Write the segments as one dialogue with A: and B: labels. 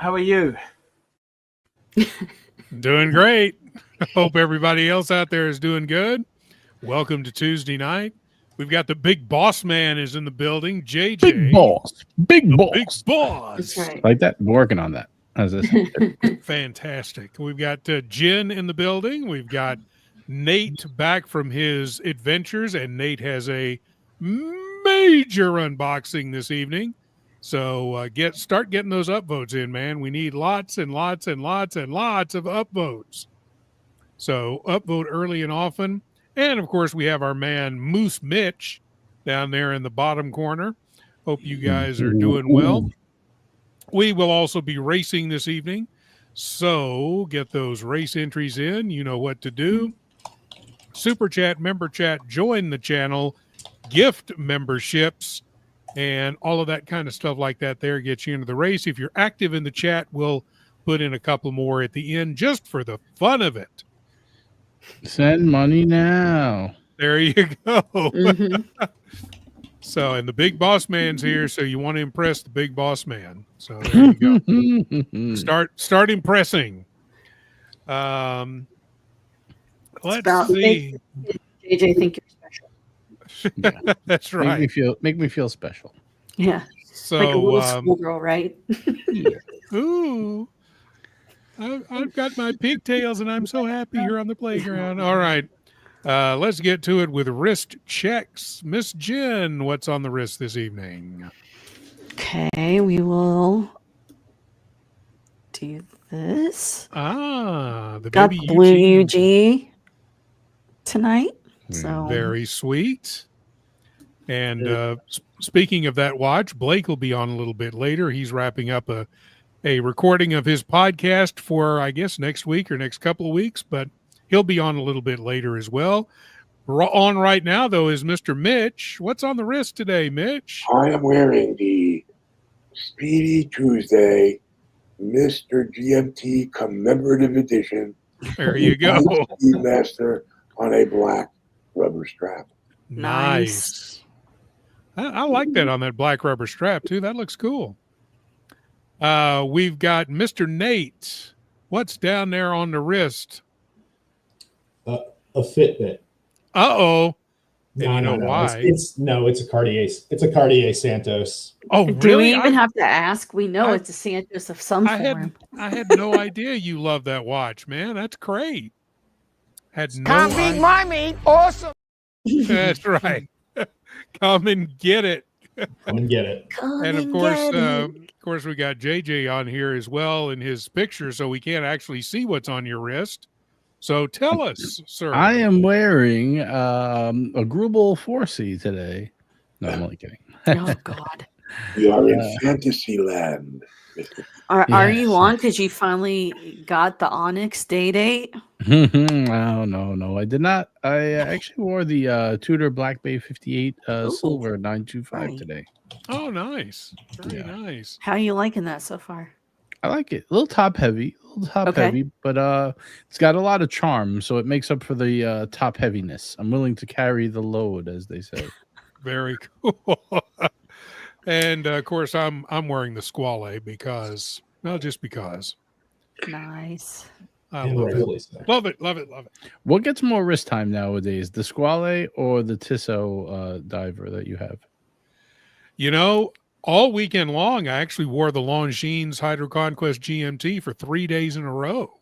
A: How are you?
B: Doing great. Hope everybody else out there is doing good. Welcome to Tuesday night. We've got the big boss man is in the building. JJ.
C: Big boss. Big boss.
B: Big boss.
D: That's right.
C: Like that. I'm working on that. How's this?
B: Fantastic. We've got Jen in the building. We've got Nate back from his adventures, and Nate has a major unboxing this evening. So start getting those upvotes in, man. We need lots and lots and lots and lots of upvotes. So upvote early and often. And, of course, we have our man Moose Mitch down there in the bottom corner. Hope you guys are doing well. We will also be racing this evening. So get those race entries in. You know what to do. Super chat, member chat, join the channel, gift memberships, and all of that kind of stuff like that there gets you into the race. If you're active in the chat, we'll put in a couple more at the end just for the fun of it.
C: Send money now.
B: There you go. Mm-hmm. So, and the big boss man's here, so you want to impress the big boss man. So there you go. Start impressing. Let's see.
D: JJ, think you're special.
C: Yeah.
B: That's right.
C: Make me feel special.
D: Yeah.
B: So
D: like a little schoolgirl, right?
C: Yeah.
B: Ooh. I've got my pigtails and I'm so happy here on the playground. All right. Let's get to it with wrist checks. Miss Jen, what's on the wrist this evening?
D: Okay, we will do this.
B: The
D: got
B: baby
D: the blue UG tonight. So
B: very sweet. And speaking of that watch, Blake will be on a little bit later. He's wrapping up a recording of his podcast for, I guess, next week or next couple of weeks, but he'll be on a little bit later as well. On right now, though, is Mr. Mitch. What's on the wrist today, Mitch?
E: I am wearing the Speedy Tuesday Mr. GMT commemorative edition.
B: There you go.
E: Master on a black rubber strap.
B: Nice. I like that on that black rubber strap, too. That looks cool. We've got Mr. Nate. What's down there on the wrist?
F: A Fitbit.
B: Uh-oh.
F: No,
B: and you know why?
F: It's a Cartier. It's a Cartier Santos.
B: Oh,
D: do
B: really?
D: we even have to ask? We know it's a Santos of some form.
B: I had no idea you love that watch, man. That's great. Had no
G: Can't beat my meat. Awesome.
B: That's right. Come and get it.
F: Come and get it.
B: And of course, we got JJ on here as well in his picture, so we can't actually see what's on your wrist. So tell us, sir.
C: I am wearing a Grubel 4C today. No, I'm only kidding.
D: Oh, God.
E: We are in fantasy land.
D: Are you on because you finally got the Onyx day date?
C: Oh, no, I did not. I actually wore the Tudor Black Bay 58 Silver 925 today.
B: Oh, nice. Very nice.
D: How are you liking that so far?
C: I like it. A little top heavy, but it's got a lot of charm, so it makes up for the top heaviness. I'm willing to carry the load, as they say.
B: Very cool. And of course, I'm wearing the Squale because.
D: Nice.
B: I love it. Love it.
C: What gets more wrist time nowadays, the Squale or the Tissot diver that you have?
B: You know, all weekend long, I actually wore the Longines Hydro Conquest GMT for 3 days in a row.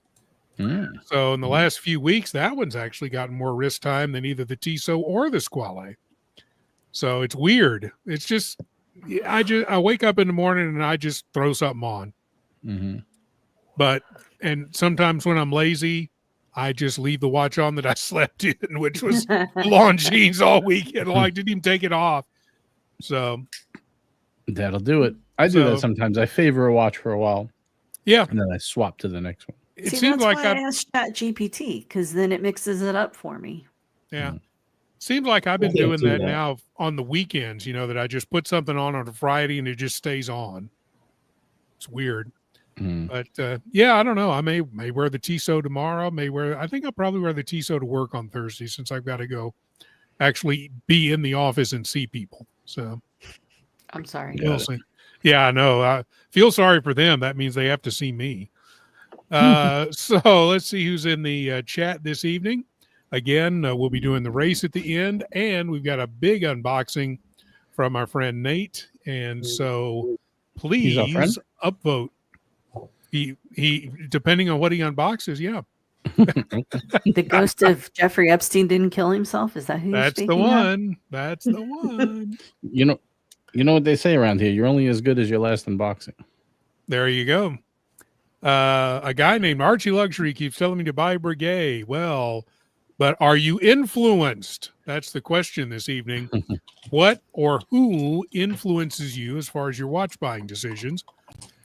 B: So in the last few weeks, that one's actually gotten more wrist time than either the Tissot or the Squale. So it's weird. It's just, I wake up in the morning and I just throw something on. And sometimes when I'm lazy, I just leave the watch on that I slept in, which was Longines all weekend long. I didn't even take it off. So
C: that'll do it. I do that sometimes. I favor a watch for a while.
B: Yeah.
C: And then I swap to the next one.
B: It seems
D: that's
B: like
D: why I asked ChatGPT, because then it mixes it up for me.
B: Yeah. Seems like I've been doing that now on the weekends, you know, that I just put something on a Friday and it just stays on. It's weird. But yeah, I don't know. I may wear the Tissot tomorrow. I think I'll probably wear the Tissot to work on Thursday since I've got to go actually be in the office and see people. So
D: I'm sorry.
B: we'll see. Yeah, I know. feel sorry for them. That means they have to see me. So let's see who's in the chat this evening. Again, we'll be doing the race at the end, and we've got a big unboxing from our friend Nate. And so please upvote. He depending on what he unboxes, yeah.
D: The ghost of Jeffrey Epstein didn't kill himself. Is that who you're speaking of?
B: That's the one.
C: You know what they say around here. You're only as good as your last unboxing.
B: There you go. A guy named Archie Luxury keeps telling me to buy Breguet. Well, but are you influenced? That's the question this evening. What or who influences you as far as your watch buying decisions?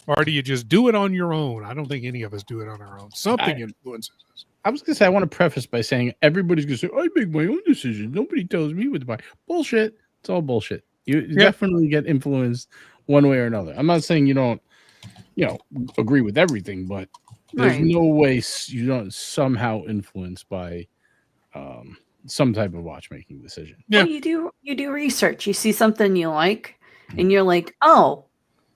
B: Or do you just do it on your own? I don't think any of us do it on our own. Something influences us.
C: I was going to say, I want to preface by saying everybody's going to say, I make my own decisions. Nobody tells me what to buy. Bullshit. It's all bullshit. You definitely get influenced one way or another. I'm not saying you don't, agree with everything, but there's no way you don't somehow influenced by some type of watchmaking decision.
D: Yeah. Well, you do research. You see something you like, and you're like, oh,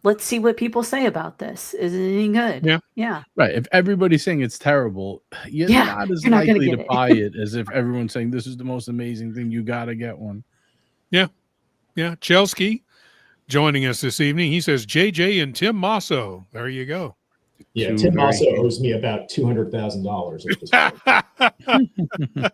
D: let's see what people say about this. Is it any good? Yeah.
C: Right. If everybody's saying it's terrible, you're not as likely to buy it as if everyone's saying this is the most amazing thing. You got to get one.
B: Yeah. Yeah. Chelsky joining us this evening. He says JJ and Tim Mosso. There you go.
F: Yeah. Tim Mosso owes me about $200,000.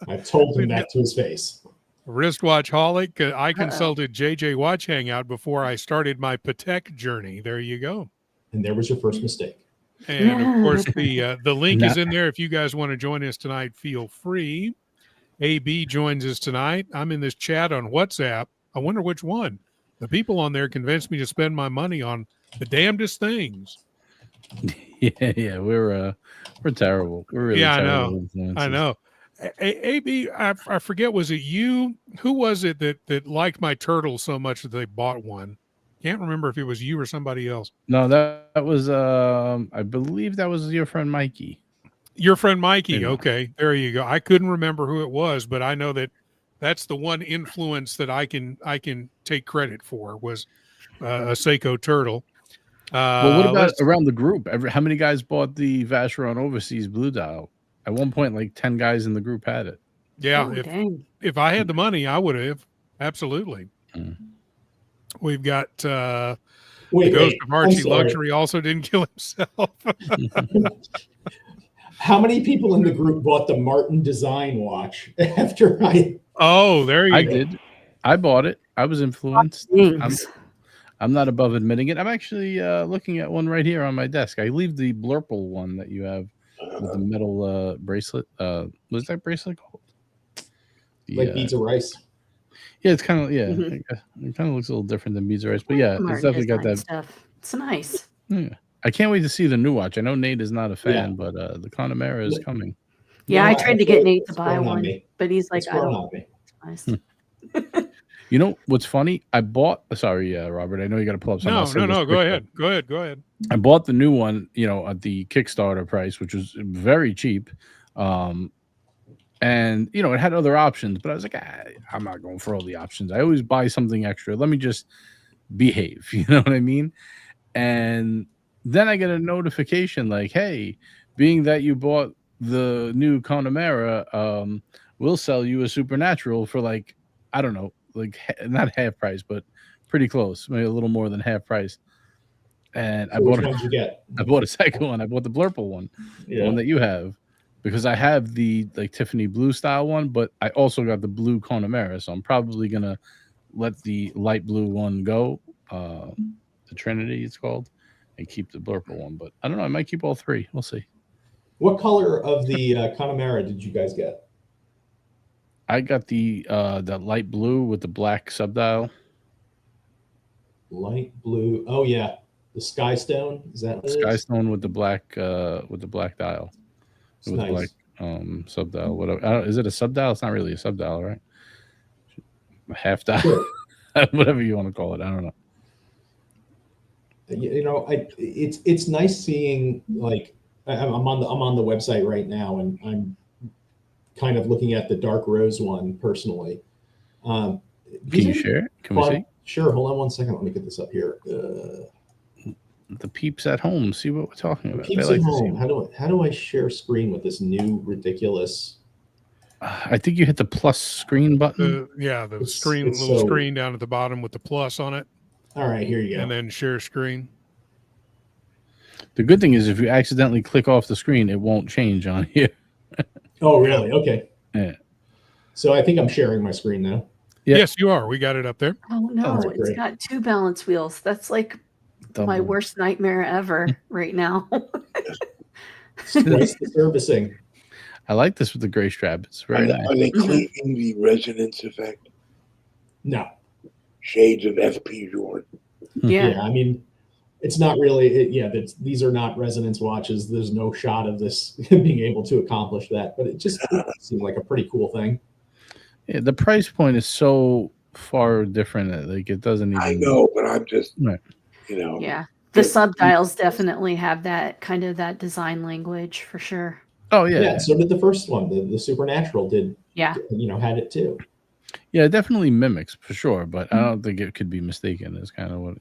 F: I've told him that to his face.
B: Wristwatch holic. I consulted JJ Watch Hangout before I started my Patek journey. There you go.
F: And there was your first mistake.
B: And of course, the link is in there. If you guys want to join us tonight, feel free. AB joins us tonight. I'm in this chat on WhatsApp. I wonder which one. The people on there convinced me to spend my money on the damnedest things.
C: Yeah, we're terrible. We're really terrible.
B: I know. AB, I forget, was it you? Who was it that liked my turtle so much that they bought one? Can't remember if it was you or somebody else.
C: No, that was I believe that was your friend Mikey.
B: Your friend Mikey. Yeah. Okay, there you go. I couldn't remember who it was, but I know that's the one influence that I can take credit for was a Seiko turtle.
C: Well, what about around the group? How many guys bought the Vacheron Overseas Blue Dial? At one point, like 10 guys in the group had it.
B: Yeah, if I had the money, I would have. Absolutely. We've got the ghost of Archie Luxury also didn't kill himself.
F: How many people in the group bought the Martin design watch after I?
B: Oh, there you go.
C: I did. I bought it. I was influenced. I'm not above admitting it. I'm actually looking at one right here on my desk. I leave the Blurple one that you have. With the metal bracelet. What's that bracelet called?
F: Like beads of rice.
C: Yeah, it's kind of it kind of looks a little different than beads of rice, but yeah, it's definitely got that
D: stuff. It's nice.
C: Yeah. I can't wait to see the new watch. I know Nate is not a fan, but the Connemara is coming.
D: Yeah, I tried to get Nate to buy one, but he's like, I don't.
F: Nice.
C: You know what's funny? I bought. Sorry, Robert. I know you got to pull up something.
B: No. Go ahead.
C: I bought the new one, at the Kickstarter price, which was very cheap, and it had other options. But I was like, I'm not going for all the options. I always buy something extra. Let me just behave. You know what I mean? And then I get a notification like, "Hey, being that you bought the new Connemara, we'll sell you a Supernatural for like, I don't know." Like not half price, but pretty close, maybe a little more than half price. And
F: so which ones you get?
C: I bought a second one. I bought the Blurple one, the one that you have, because I have the like Tiffany blue style one, but I also got the blue Connemara, so I'm probably gonna let the light blue one go, the Trinity it's called, and keep the Blurple one. But I don't know. I might keep all three. We'll see.
F: What color of the Connemara did you guys get?
C: I got the light blue with the black subdial.
F: Light blue. Oh yeah, the Skystone. Is that what
C: Skystone with the black dial? With
F: nice.
C: Black subdial. Whatever. Is it a subdial? It's not really a subdial, right? A half dial, sure. Whatever you want to call it. I don't know.
F: It's nice seeing like I'm on the website right now, and I'm kind of looking at the dark rose one personally.
C: Can you share it? Can we see?
F: Sure. Hold on one second. Let me get this up here.
C: peeps at home see what we're talking about.
F: Peeps at home. How do I share screen with this new ridiculous?
C: I think you hit the plus screen button.
B: The screen down at the bottom with the plus on it.
F: All right, here you go.
B: And then share screen.
C: The good thing is if you accidentally click off the screen, it won't change on here.
F: Oh, really? Okay.
C: Yeah.
F: So I think I'm sharing my screen now.
C: Yep.
B: Yes, you are. We got it up there.
D: Oh no,
F: That's
D: it's
F: great.
D: got 2 balance wheels. That's like my worst nightmare ever right now.
F: Twice the servicing.
C: I like this with the gray strap. It's very nice.
E: Are they claiming the resonance effect?
F: No.
E: Shades of FP Jordan.
D: Yeah.
F: I mean, it's not really. These are not resonance watches. There's no shot of this being able to accomplish that. But it just seemed like a pretty cool thing.
C: Yeah, the price point is so far different that like it doesn't even.
E: I know, but I'm just,
C: right.
D: Yeah, the subdials definitely have that kind of that design language for sure.
C: Oh yeah.
F: Yeah. So did the first one. The Supernatural did.
D: Yeah.
F: Had it too.
C: Yeah, it definitely mimics for sure, but I don't think it could be mistaken. Is kind of what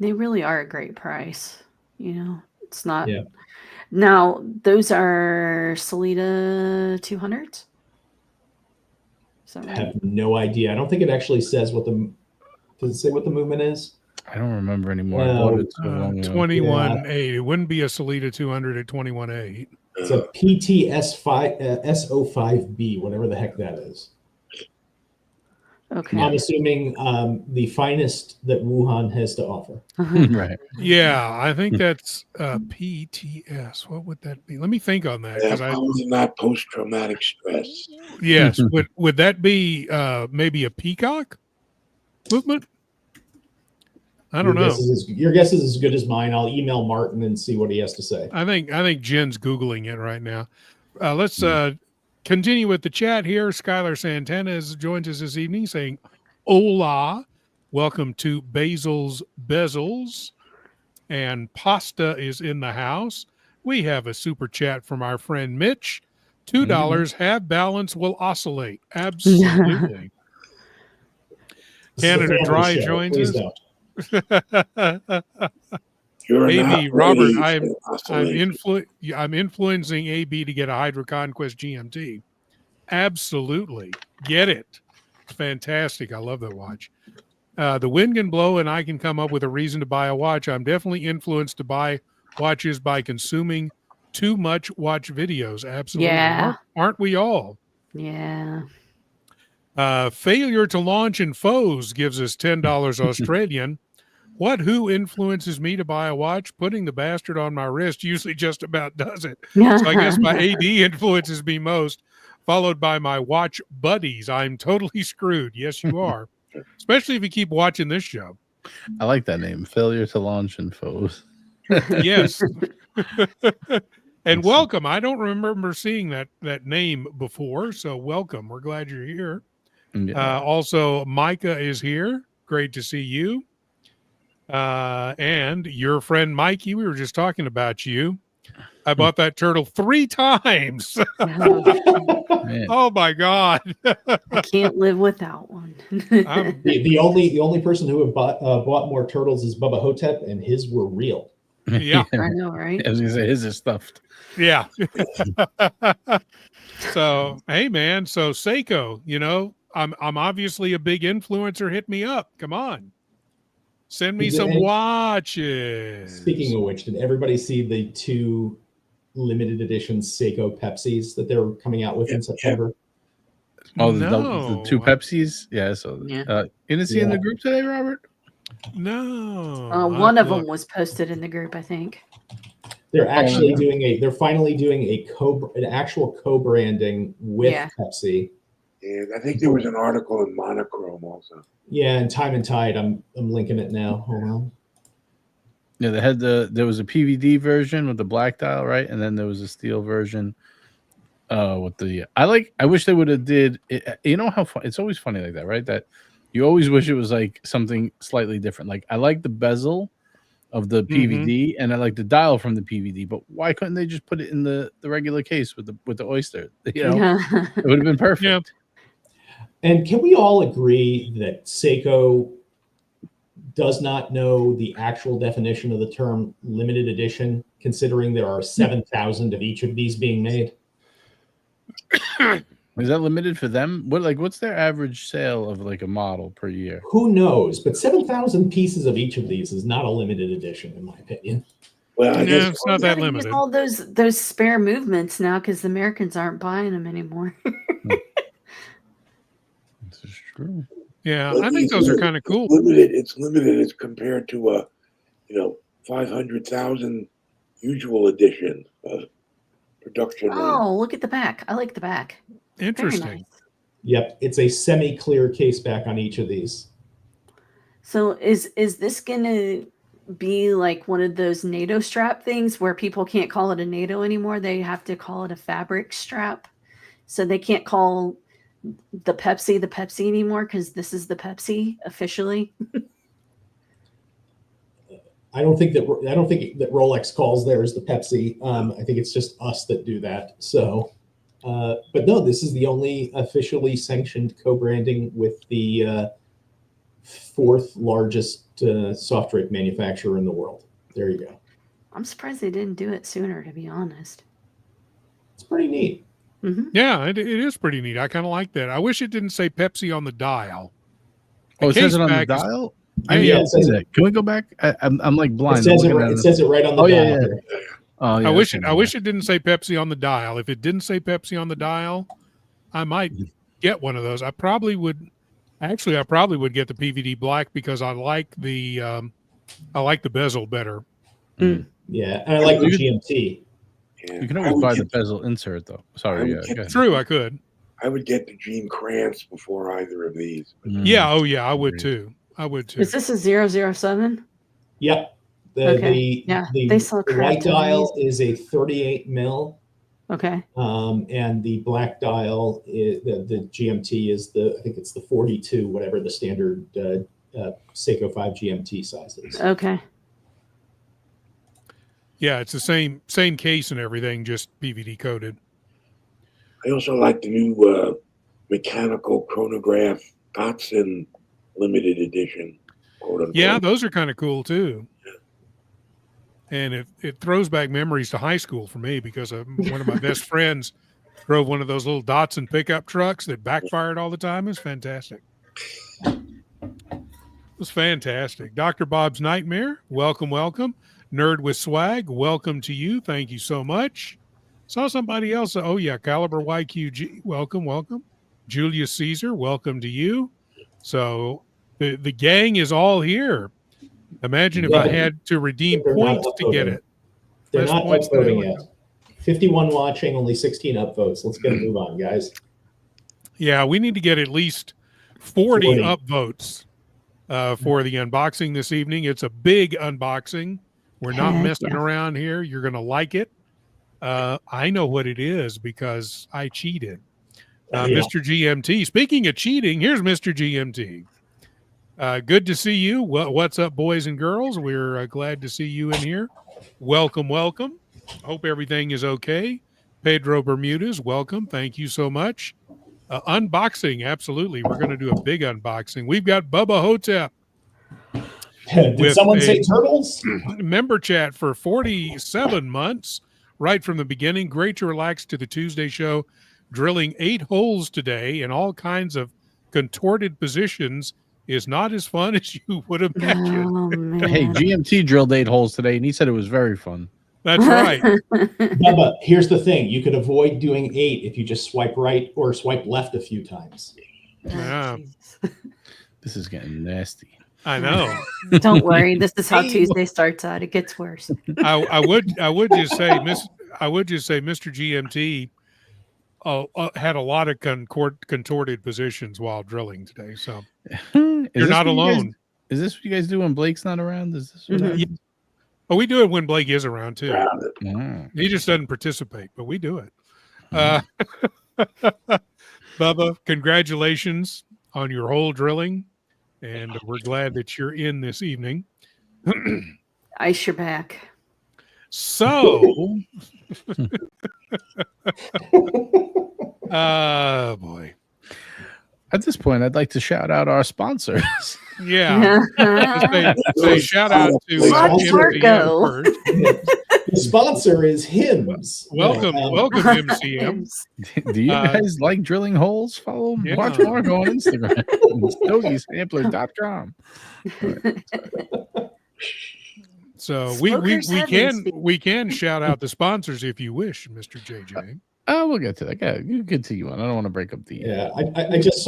D: They really are a great price. It's not.
F: Yeah.
D: Now those are Sellita 200s.
F: I have no idea. I don't think it actually says does it say what the movement is?
C: I don't remember anymore. I bought it so long ago.
B: 21.8. It wouldn't be a Sellita 200 at 21.8.
F: It's a PTS S05B, whatever the heck that is.
D: Okay.
F: I'm assuming the finest that Wuhan has to offer.
C: Right.
B: Yeah, I think that's PTS. What would that be? Let me think on that.
E: Yeah, probably not post-traumatic stress.
B: Yes. would that be maybe a peacock movement? I don't know.
F: Your guess is as good as mine. I'll email Martin and see what he has to say.
B: I think Jen's Googling it right now. Let's continue with the chat here. Skylar Santana has joined us this evening saying, "Hola, welcome to Basil's Bezels." And Pasta is in the house. We have a super chat from our friend Mitch. $2. Have balance will oscillate. Absolutely. Canada Dry joins us. AB Robert, I'm influencing AB to get a Hydra Conquest GMT. Absolutely. Get it. It's fantastic. I love that watch. The wind can blow and I can come up with a reason to buy a watch. I'm definitely influenced to buy watches by consuming too much watch videos. Absolutely.
D: Yeah.
B: Aren't we all?
D: Yeah.
B: Failure to launch in foes gives us $10 Australian. Who influences me to buy a watch? Putting the bastard on my wrist usually just about does it. So I guess my AD influences me most, followed by my watch buddies. I'm totally screwed. Yes, you are. Especially if you keep watching this show.
C: I like that name. Failure to launch in foes.
B: Yes. And welcome. I don't remember seeing that name before. So welcome. We're glad you're here.
C: Yeah.
B: Also, Micah is here. Great to see you. And your friend Mikey, we were just talking about you. I bought that turtle 3 times. Oh my God.
D: I can't live without one.
F: the only person who have bought more turtles is Bubba Hotep, and his were real.
B: Yeah.
D: I know, right?
C: I was gonna say his is stuffed.
B: Yeah. So hey man, so Seiko, I'm obviously a big influencer. Hit me up. Come on. Send me some watches.
F: Speaking of which, did everybody see the 2 limited edition Seiko Pepsis that they're coming out with in September?
C: Oh, the 2 Pepsis? Yeah, so you didn't see in the group today, Robert?
B: No.
D: One of them was posted in the group, I think.
F: They're actually they're finally doing an actual co-branding with Pepsi.
E: Yeah, I think there was an article in Monochrome also.
F: Yeah, and Time and Tide. I'm linking it now. Hold on.
C: Yeah, there was a PVD version with the black dial, right? And then there was a steel version with the I wish they would have did it, how fun it's always funny like that, right? That you always wish it was like something slightly different. Like I like the bezel of the PVD and I like the dial from the PVD, but why couldn't they just put it in the regular case with the oyster? It would have been perfect.
B: Yeah.
F: And can we all agree that Seiko does not know the actual definition of the term limited edition, considering there are 7,000 of each of these being made.
C: Is that limited for them? What's their average sale of like a model per year?
F: Who knows? But 7,000 pieces of each of these is not a limited edition, in my opinion.
E: Well, I guess
B: it's not that
D: Use
B: limited.
D: all those spare movements now because the Americans aren't buying them anymore.
C: This is true.
B: Yeah, I think those are kind of cool.
E: It's limited as compared to 500,000 usual edition production.
D: Oh, look at the back. I like the back.
B: Interesting.
D: Very nice.
F: Yep, it's a semi-clear case back on each of these.
D: So is this gonna be like one of those NATO strap things where people can't call it a NATO anymore? They have to call it a fabric strap. So they can't call the Pepsi anymore because this is the Pepsi officially.
F: I don't think that Rolex calls theirs the Pepsi. I think it's just us that do that. So, but no, this is the only officially sanctioned co-branding with the fourth largest soft drink manufacturer in the world. There you go.
D: I'm surprised they didn't do it sooner, to be honest.
F: It's pretty neat.
D: Mm-hmm.
B: Yeah, it is pretty neat. I kind of like that. I wish it didn't say Pepsi on the dial.
C: Oh, it says it on the
B: case back is-
C: dial?
B: Yeah,
C: I
B: yeah,
C: didn't see that. Can we go back? I'm like blind.
F: It says it right on the
C: Oh,
F: dial.
C: yeah. Oh, yeah,
B: I wish
C: that's
B: it didn't say Pepsi on the dial. If it didn't say Pepsi on the dial, I might get one of those. I probably would get the PVD black because I like the bezel better.
D: Mm.
F: Yeah, and I like the GMT.
E: Yeah.
C: You can always buy the bezel insert, though. Sorry,
E: I would get
C: go ahead.
B: True, I could.
E: I would get the Gene Kranz before either of these.
B: Yeah, oh yeah, I would too. I would too.
D: Is this a 007?
F: Yep.
D: Okay. They sell
F: the
D: crap
F: white
D: ton of
F: dial is a 38 mil.
D: Okay.
F: And the black dial is the GMT is I think it's the 42, whatever the standard Seiko 5 GMT size is.
D: Okay.
B: Yeah, it's the same case and everything, just PVD coated.
E: I also like the new mechanical chronograph Datsun limited edition. Quote unquote.
B: Yeah, those are kind of cool too. And it throws back memories to high school for me because one of my best friends drove one of those little Datsun pickup trucks that backfired all the time. It was fantastic. It was fantastic. Dr. Bob's Nightmare, welcome, welcome. Nerd with Swag, welcome to you. Thank you so much. Saw somebody else. Oh, yeah, Caliber YQG, welcome, welcome. Julius Caesar, welcome to you. So the gang is all here. Imagine if I had to redeem points to get it.
F: They're
B: Less
F: not
B: points
F: upvoting
B: than
F: yet. 51 watching, only 16 upvotes. Let's get a move on, guys.
B: Yeah, we need to get at least 40
F: 40.
B: upvotes for the unboxing this evening. It's a big unboxing. We're not messing around here. You're going to like it. I know what it is because I cheated. Mr. GMT. Speaking of cheating, here's Mr. GMT. Good to see you. What's up, boys and girls? We're glad to see you in here. Welcome, welcome. Hope everything is okay. Pedro Bermudez, welcome. Thank you so much. Unboxing, absolutely. We're going to do a big unboxing. We've got Bubba Hotep.
F: Did someone say turtles?
B: Member chat for 47 months, right from the beginning. Great to relax to the Tuesday show. Drilling 8 holes today in all kinds of contorted positions is not as fun as you would imagine.
D: Oh, man.
C: Hey, GMT drilled 8 holes today, and he said it was very fun.
B: That's right.
F: Bubba, here's the thing. You could avoid doing 8 if you just swipe right or swipe left a few times.
B: Yeah.
C: This is getting nasty.
B: I know.
D: Don't worry. This is how Tuesday starts out. It gets worse.
B: I would just say, Mr. GMT had a lot of contorted positions while drilling today. So you're not alone.
C: Is this what you guys do when Blake's not around? Is this what happens?
B: Oh, we do it when Blake is around too.
C: Oh.
B: He just doesn't participate, but we do it. Bubba, congratulations on your hole drilling, and we're glad that you're in this evening.
D: Ice your back.
B: So, boy.
C: At this point, I'd like to shout out our sponsors.
B: Yeah. Say shout out to
D: Watch
B: MCM first.
F: The sponsor is Hims.
B: Welcome, welcome, MCM.
C: Do you guys like drilling holes? Follow Watch Marco on Instagram. StogieSampler.com.
B: So
D: Smokers
B: we can shout out the sponsors if you wish, Mr. JJ.
C: Oh, we'll get to that. Yeah, you continue on. I don't want to break up the.
F: Yeah, I just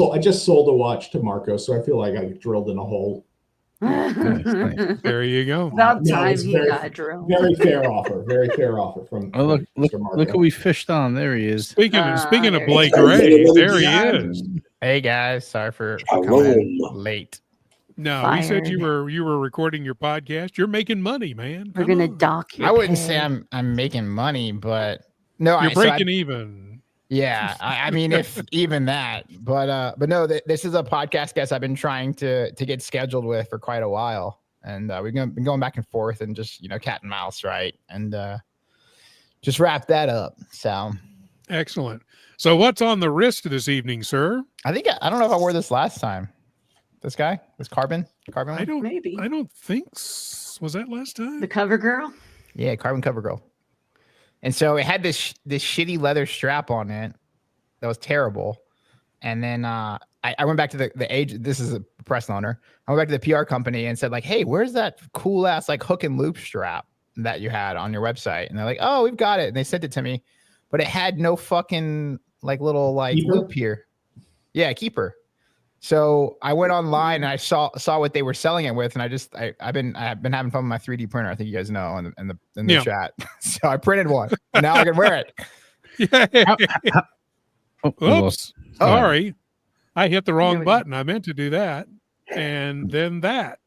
F: sold a watch to Marco, so I feel like I drilled in a hole.
C: Nice.
B: There you go.
D: About time
F: it's
D: he
F: very-
D: got drilled.
F: Very fair offer. Very fair offer from.
C: Oh, look!
F: Mr. Marco.
C: Look who we fished on. There he is.
B: Speaking of
D: there
B: Blake
E: you go.
B: Ray, there he is.
A: Hey guys, sorry for coming
E: Shalom.
A: late.
B: No, we said you
D: Fired.
B: were recording your podcast. You're making money, man.
D: We're
B: Come
D: gonna
B: on.
D: dock your
A: I wouldn't
D: pay.
A: say I'm making money, but no,
B: You're
A: so I-
B: breaking even.
A: yeah, I mean, if even that, but no, this is a podcast guest I've been trying to get scheduled with for quite a while, and we've been going back and forth and just cat and mouse, right, and just wrap that up. So
B: Excellent. So what's on the wrist this evening, sir?
A: I think I don't know if I wore this last time. This guy, this carbon one?
B: I don't
D: Maybe
B: think was that last time?
D: the cover girl.
A: Yeah, carbon cover girl. And so it had this shitty leather strap on it that was terrible. And then I went back to the age. This is a press owner. I went back to the PR company and said like, "Hey, where's that cool ass like hook and loop strap that you had on your website?" And they're like, "Oh, we've got it." And they sent it to me, but it had no fucking like little like
F: Keeper?
A: loop here. Yeah, keeper. So I went online and I saw what they were selling it with, and I've been having fun with my 3D printer. I think you guys know in the
B: Yeah.
A: chat. So I printed one. And now I can wear it.
B: Yeah.
C: Oh,
B: Oops. Sorry. I hit the
D: There
B: wrong
D: we go.
B: button. I meant to do that. And then that.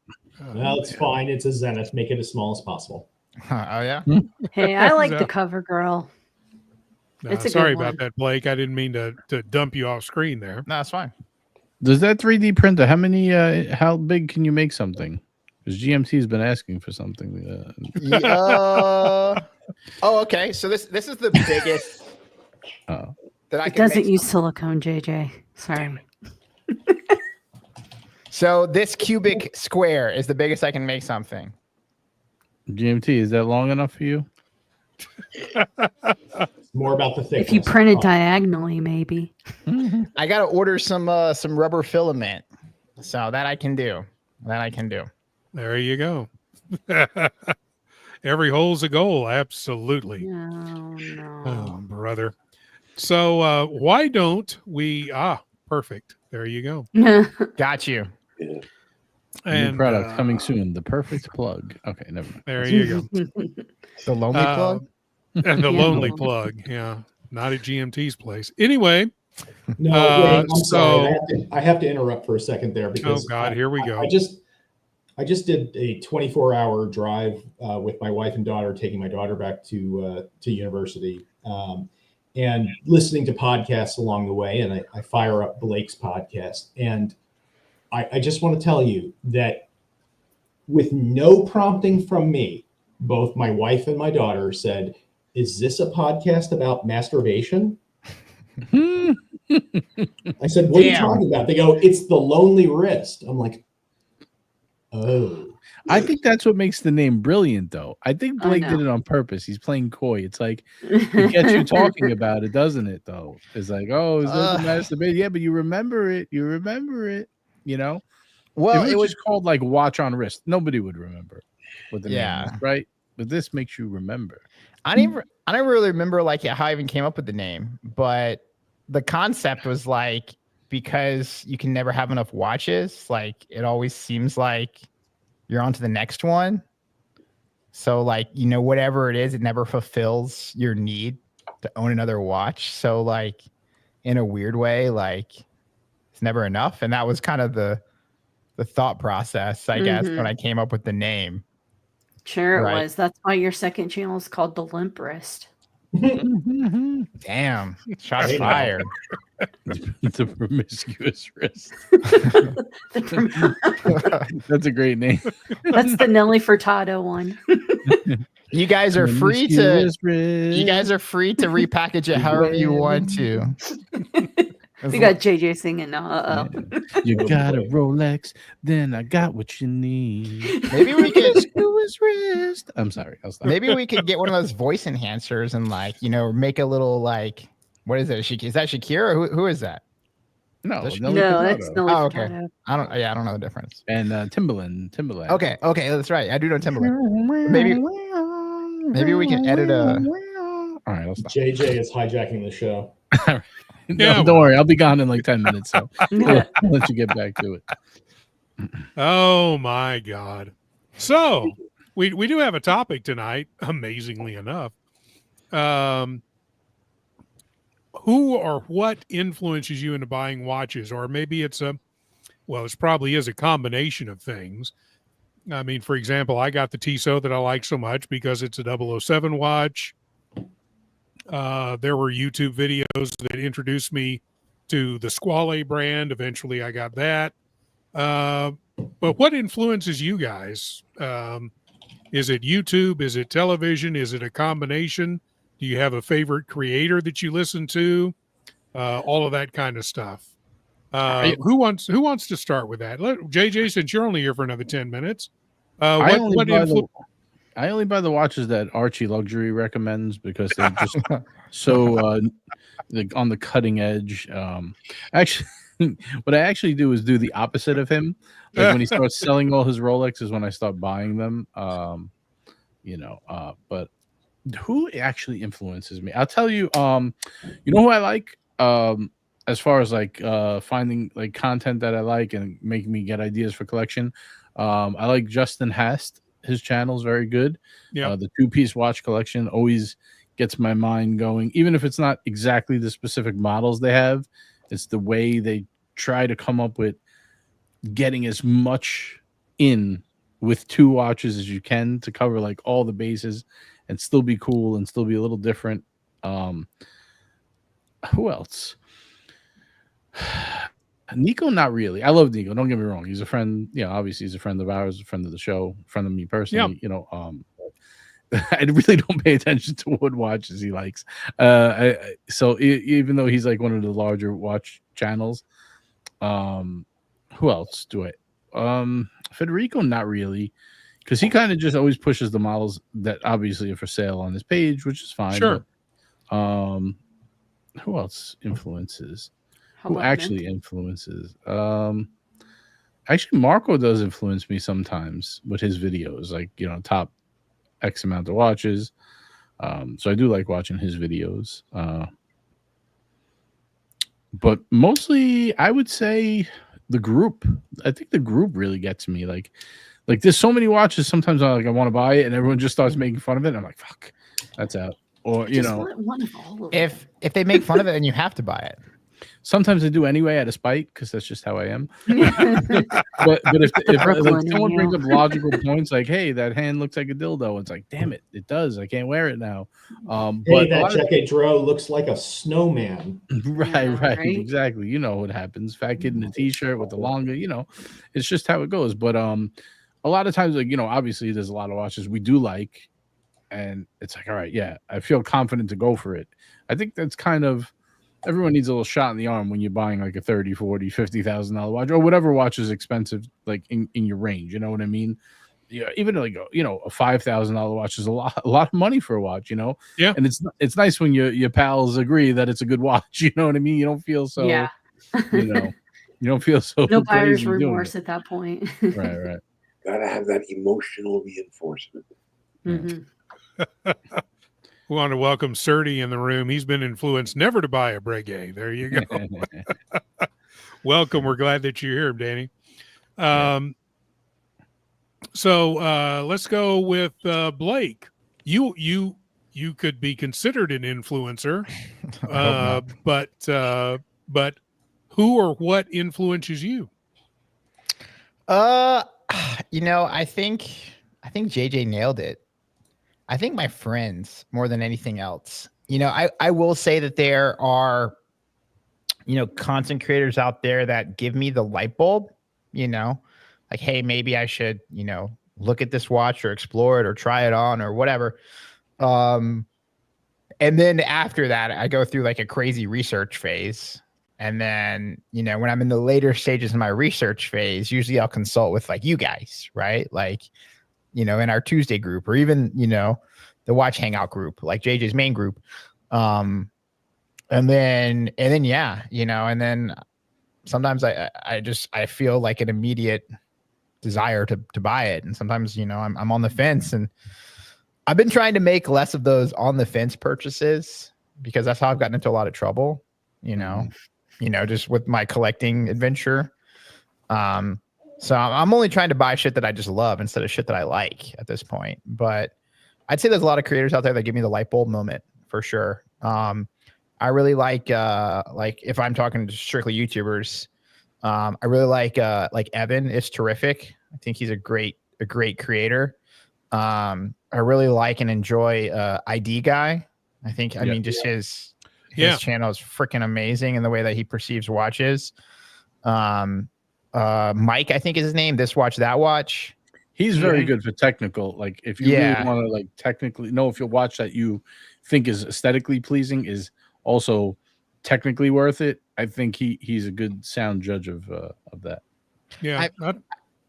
F: Well, it's fine. It's a Zenith. Make it as small as possible.
A: Oh yeah.
D: Hey, I like the
B: So-
D: cover girl.
B: No,
D: It's a good
B: sorry
D: one.
B: about that, Blake. I didn't mean to dump you off screen there.
A: No, that's fine.
C: Does that 3D printer? How big can you make something? Because GMT has been asking for something.
A: Oh, okay. So this is the biggest
C: Oh.
A: that I
D: It
A: can
D: doesn't
A: make.
D: use silicone, JJ. Sorry.
A: So this cubic square is the biggest I can make something.
C: GMT, is that long enough for you?
F: It's more about the thickness.
D: If you print it diagonally, maybe.
A: I gotta order some rubber filament. So that I can do.
B: There you go. Every hole's a goal. Absolutely.
D: No, no.
B: Oh, brother. So why don't we? Perfect. There you go.
A: Got you.
E: Yeah.
B: And
C: New product coming soon. The perfect plug. Okay, never mind.
B: There you go.
A: The lonely plug.
B: And the
D: Yeah.
B: lonely plug. Yeah. Not at GMT's place. Anyway.
F: No, wait, I'm
B: so-
F: sorry. I have to interrupt for a second there
B: Oh
F: because
B: God, here we go.
F: I just did a 24-hour drive with my wife and daughter, taking my daughter back to university, and listening to podcasts along the way. And I fire up Blake's podcast, and I just want to tell you that with no prompting from me, both my wife and my daughter said, "Is this a podcast about masturbation?" I said, "What are you
A: Damn.
F: talking about?" They go, "It's the lonely wrist." I'm like, "Oh."
C: I think that's what makes the name brilliant, though. I think
D: I
C: Blake
D: know.
C: did it on purpose. He's playing coy. It's like it gets you talking about it, doesn't it? Though it's like, oh, is that the masturbation? Yeah, but you remember it. You remember it. You know.
A: Well,
C: if
A: it
C: it
A: was
C: was called like watch on wrist, nobody would remember what the name
A: Yeah.
C: is, right? But this makes you remember.
A: I don't really remember like how I even came up with the name, but the concept was like because you can never have enough watches, like it always seems like you're on to the next one. So like, whatever it is, it never fulfills your need to own another watch. So like in a weird way, like it's never enough. And that was kind of the thought process, I guess, when I came up with the name.
D: Sure it
A: Right.
D: was. That's why your second channel is called The Limp Wrist.
A: Damn, shots
F: Hey, now.
A: fired.
C: It's a promiscuous wrist.
D: The
C: That's a great name.
D: That's the Nelly Furtado one.
A: You guys are free to
C: Promiscuous wrist.
A: repackage it however you want to.
D: We got JJ singing.
C: Yeah. You got a Rolex, then I got what you need.
A: Maybe we could.
C: To his wrist. I'm sorry. I'll stop.
A: Maybe we could get one of those voice enhancers and make a little what is it? Is that Shakira? Who is that?
C: No,
A: That's-
C: Nelly
D: No,
C: Furtado.
D: that's Nelly
A: Oh, okay.
D: Furtado.
A: I don't know the difference.
C: And Timbaland.
A: Okay, that's right. I do know Timbaland. Maybe we can edit a.
C: All right, I'll stop.
F: JJ is hijacking the show.
C: No,
B: Yeah,
C: don't worry. I'll be gone in like 10 minutes. So I'll let you get back to it.
B: Oh my God. So we do have a topic tonight, amazingly enough. Who or what influences you into buying watches? Or maybe it's it probably is a combination of things. I mean, for example, I got the Tissot that I like so much because it's a 007 watch. There were YouTube videos that introduced me to the Squale brand. Eventually I got that. But what influences you guys? Is it YouTube? Is it television? Is it a combination? Do you have a favorite creator that you listen to? All of that kind of stuff. Who wants to start with that? JJ, since you're only here for another 10 minutes.
C: I only buy the watches that Archie Luxury recommends because they're just so on the cutting edge. Actually, what I actually do is do the opposite of him. Like when he starts selling all his Rolex is when I start buying them. But who actually influences me? I'll tell you. You know who I like? As far as finding content that I like and making me get ideas for collection. I like Justin Hast. His channel is very good.
B: Yeah.
C: The 2-piece watch collection always gets my mind going, even if it's not exactly the specific models they have. It's the way they try to come up with getting as much in with 2 watches as you can to cover all the bases and still be cool and still be a little different. Who else? Nico, not really. I love Nico. Don't get me wrong. He's a friend. Obviously he's a friend of ours, a friend of the show, a friend of me personally.
B: Yep.
C: I really don't pay attention to what watches he likes. So even though he's one of the larger watch channels, who else do I? Federico, not really, because he kind of just always pushes the models that obviously are for sale on his page, which is fine.
B: Sure.
C: But, who else influences?
D: How
C: Who
D: about
C: actually influences? Actually, Marco does influence me sometimes with his videos, top X amount of watches. So I do like watching his videos. But mostly, I would say the group. I think the group really gets me. Like there's so many watches. Sometimes I want to buy it, and everyone just starts making fun of it. And I'm like, fuck, that's out. Or
D: Just want one of all of them.
A: If they make fun of it, then you have to buy it.
C: Sometimes I do anyway out of spite because that's just how I am. but if someone brings up logical points like, "Hey, that hand looks like a dildo," it's like, "Damn it, it does. I can't wear it now."
F: Hey, that Jacket Dro looks like a snowman.
C: Right, exactly. You know what happens? Fat kid in a t-shirt with the longer. It's just how it goes. But a lot of times, obviously, there's a lot of watches we do like, and it's like, all right, yeah, I feel confident to go for it. I think that's kind of. Everyone needs a little shot in the arm when you're buying a $30,000, $40,000, $50,000 watch or whatever watch is expensive, in your range. You know what I mean? Yeah, even a $5,000 watch is a lot of money for a watch.
B: Yeah.
C: And it's nice when your pals agree that it's a good watch. You know what I mean? You don't feel so.
D: Yeah.
C: You don't feel so.
D: No buyer's
C: crazy
D: remorse at that point.
C: Right.
E: Gotta have that emotional reinforcement.
D: Mm-hmm.
B: We want to welcome Serdi in the room. He's been influenced never to buy a Breguet. There you go. Welcome. We're glad that you're here, Danny. So let's go with Blake. You could be considered an influencer, but who or what influences you?
A: I think JJ nailed it. I think my friends more than anything else. I will say that there are, content creators out there that give me the light bulb, hey, maybe I should, look at this watch or explore it or try it on or whatever. And then after that, I go through a crazy research phase. And then, you know, when I'm in the later stages of my research phase, usually I'll consult with like you guys, right? Like, you know, in our Tuesday group, or even, you know, the Watch Hangout group, like JJ's main group. And then, yeah, you know, and then sometimes I feel like an immediate desire to buy it. And sometimes, you know, I'm on the fence, and I've been trying to make less of those on the fence purchases, because that's how I've gotten into a lot of trouble, you know, just with my collecting adventure. So I'm only trying to buy shit that I just love instead of shit that I like at this point. But I'd say there's a lot of creators out there that give me the light bulb moment for sure. I really like if I'm talking to strictly YouTubers, I really like Evan is terrific. I think he's a great creator. I really like and enjoy ID Guy. I think, I mean, just his channel is freaking amazing in the way that he perceives watches. Mike, I think is his name. This watch, that watch.
C: He's very good for technical. Like if you really want to like technically know if your watch that you think is aesthetically pleasing is also technically worth it, I think he's a good sound judge of that.
B: Yeah.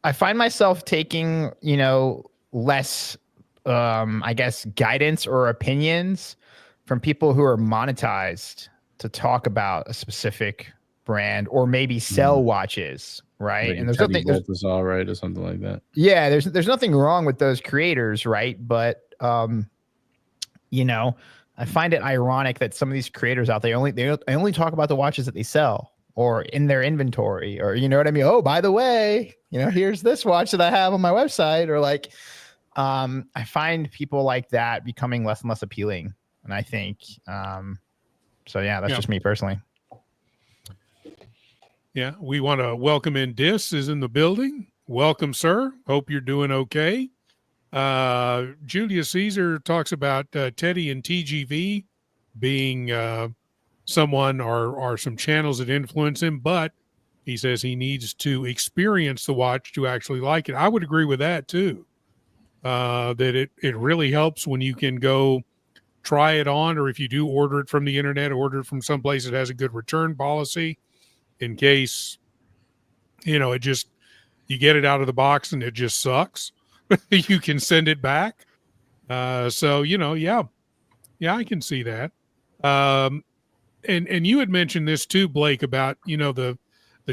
A: I find myself taking, you know, less I guess guidance or opinions from people who are monetized to talk about a specific brand or maybe sell watches, right?
C: Like
A: and there's
C: Teddy
A: nothing
C: Balthazar, right, or something like that.
A: Yeah, there's nothing wrong with those creators, right? But you know, I find it ironic that some of these creators out there they only talk about the watches that they sell or in their inventory, or you know what I mean? Oh, by the way, you know, here's this watch that I have on my website, or like I find people like that becoming less and less appealing. And I think so yeah, that's just me personally.
B: Yeah, we want to welcome in Dis is in the building. Welcome, sir. Hope you're doing okay. Julius Caesar talks about Teddy and TGV being someone or some channels that influence him, but he says he needs to experience the watch to actually like it. I would agree with that too. That it really helps when you can go try it on, or if you do order it from the internet, order it from someplace that has a good return policy in case, you know, you get it out of the box and it just sucks. You can send it back. So, you know, yeah, I can see that. And you had mentioned this too, Blake, about, you know, the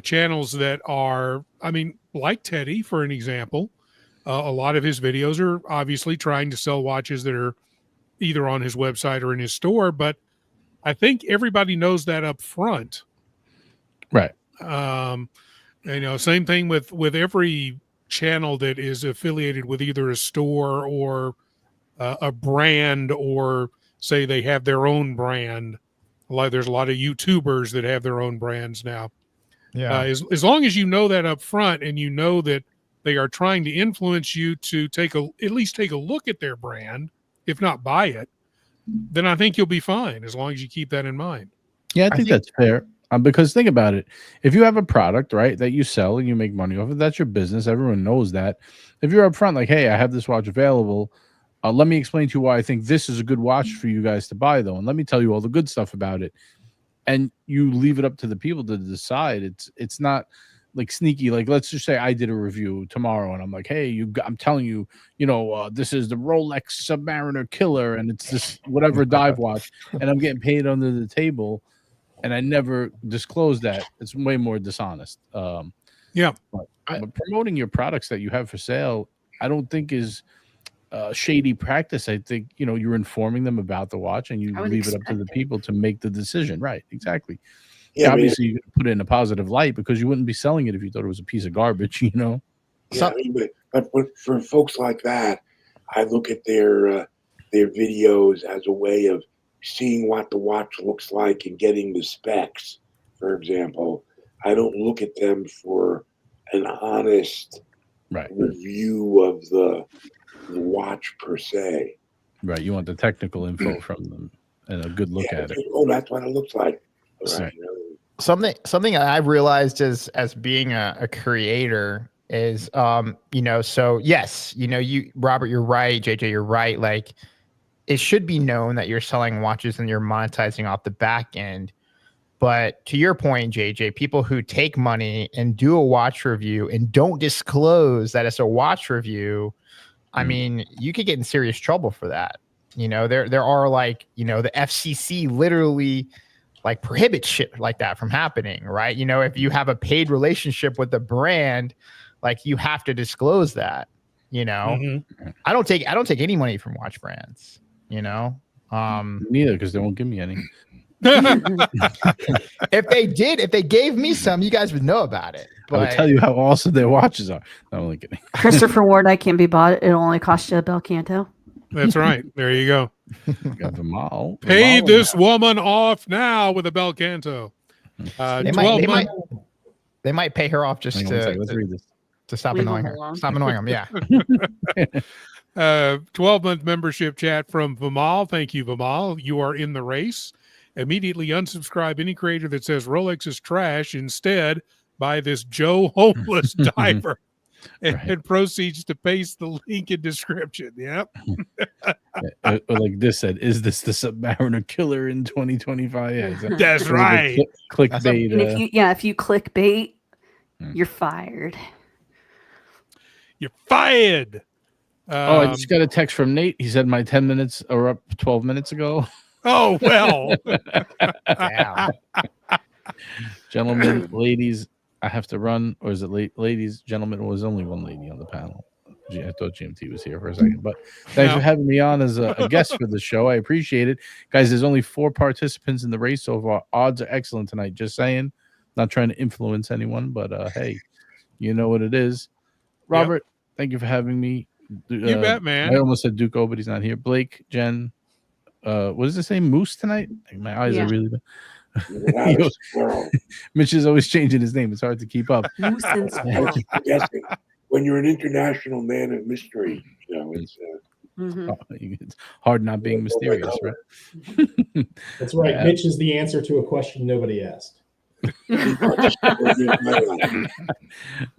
B: channels that are, I mean, like Teddy, for an example, a lot of his videos are obviously trying to sell watches that are either on his website or in his store, but I think everybody knows that up front.
C: Right.
B: You know, same thing with every channel that is affiliated with either a store or a brand, or say they have their own brand. Like there's a lot of YouTubers that have their own brands now.
A: Yeah.
B: As long as you know that up front and you know that they are trying to influence you to at least take a look at their brand, if not buy it, then I think you'll be fine as long as you keep that in mind.
C: Yeah, I think that's fair. Because think about it. If you have a product, right, that you sell and you make money off it, that's your business. Everyone knows that. If you're upfront, like, hey, I have this watch available. Let me explain to you why I think this is a good watch for you guys to buy, though. And let me tell you all the good stuff about it. And you leave it up to the people to decide. It's not like sneaky. Like, let's just say I did a review tomorrow and I'm like, hey, I'm telling you, you know, this is the Rolex Submariner Killer and it's this whatever dive watch. And I'm getting paid under the table. And I never disclose that. It's way more dishonest. But promoting your products that you have for sale, I don't think is shady practice. I think, you know, you're informing them about the watch and you leave it up to the people to make the decision. Right. Exactly. Yeah, obviously, you can put it in a positive light because you wouldn't be selling it if you thought it was a piece of garbage, you know?
E: Yeah, but for folks like that, I look at their videos as a way of seeing what the watch looks like and getting the specs, for example. I don't look at them for an honest review of the watch per se.
C: Right. You want the technical info from them and a good look at it.
E: Oh, that's what it looks like.
C: Right.
A: Something I've realized as being a creator is, you know, so yes, you know, Robert, you're right. JJ, you're right. Like, it should be known that you're selling watches and you're monetizing off the back end. But to your point, JJ, people who take money and do a watch review and don't disclose that it's a watch review, I mean, you could get in serious trouble for that. You know, there are like, you know, the FCC literally like prohibits shit like that from happening, right? You know, if you have a paid relationship with the brand, like you have to disclose that, you know. I don't take any money from watch brands, you know.
C: Neither, because they won't give me any.
A: If they gave me some, you guys would know about it. But
C: I would tell you how awesome their watches are. No, I'm only kidding.
D: Christopher Ward, I can't be bought. It'll only cost you a bel canto.
B: That's right. There you go.
C: Got Vimal.
B: Pay this woman off now with a bel canto.
A: They might pay her off just
C: Let's read this.
A: to stop annoying her. Stop annoying them. Yeah.
B: 12-month membership chat from Vimal. Thank you, Vimal. You are in the race. Immediately unsubscribe any creator that says Rolex is trash. Instead, buy this Joe homeless diver and proceeds to paste the link in description. Yep.
C: Like this said, is this the Submariner killer in 2025? Yeah,
B: that's right.
C: Clickbait.
D: And if you clickbait, you're fired.
B: You're fired.
C: I just got a text from Nate. He said my 10 minutes are up 12 minutes ago.
B: Oh, well.
C: Gentlemen, ladies, I have to run. Or is it ladies, gentlemen? Was only one lady on the panel. I thought GMT was here for a second. But thanks for having me on as a guest for the show. I appreciate it. Guys, there's only 4 participants in the race so far. Odds are excellent tonight. Just saying. Not trying to influence anyone, but hey, you know what it is. Robert, thank you for having me.
B: You bet, man.
C: I almost said Duco, but he's not here. Blake, Jen, what does it say? Moose tonight? My eyes are really Mitch is always changing his name. It's hard to keep up.
D: Moose and squirrel.
E: When you're an international man of mystery, you know,
C: it's hard not being mysterious, right?
F: That's right. Mitch is the answer to a question nobody asked.
C: All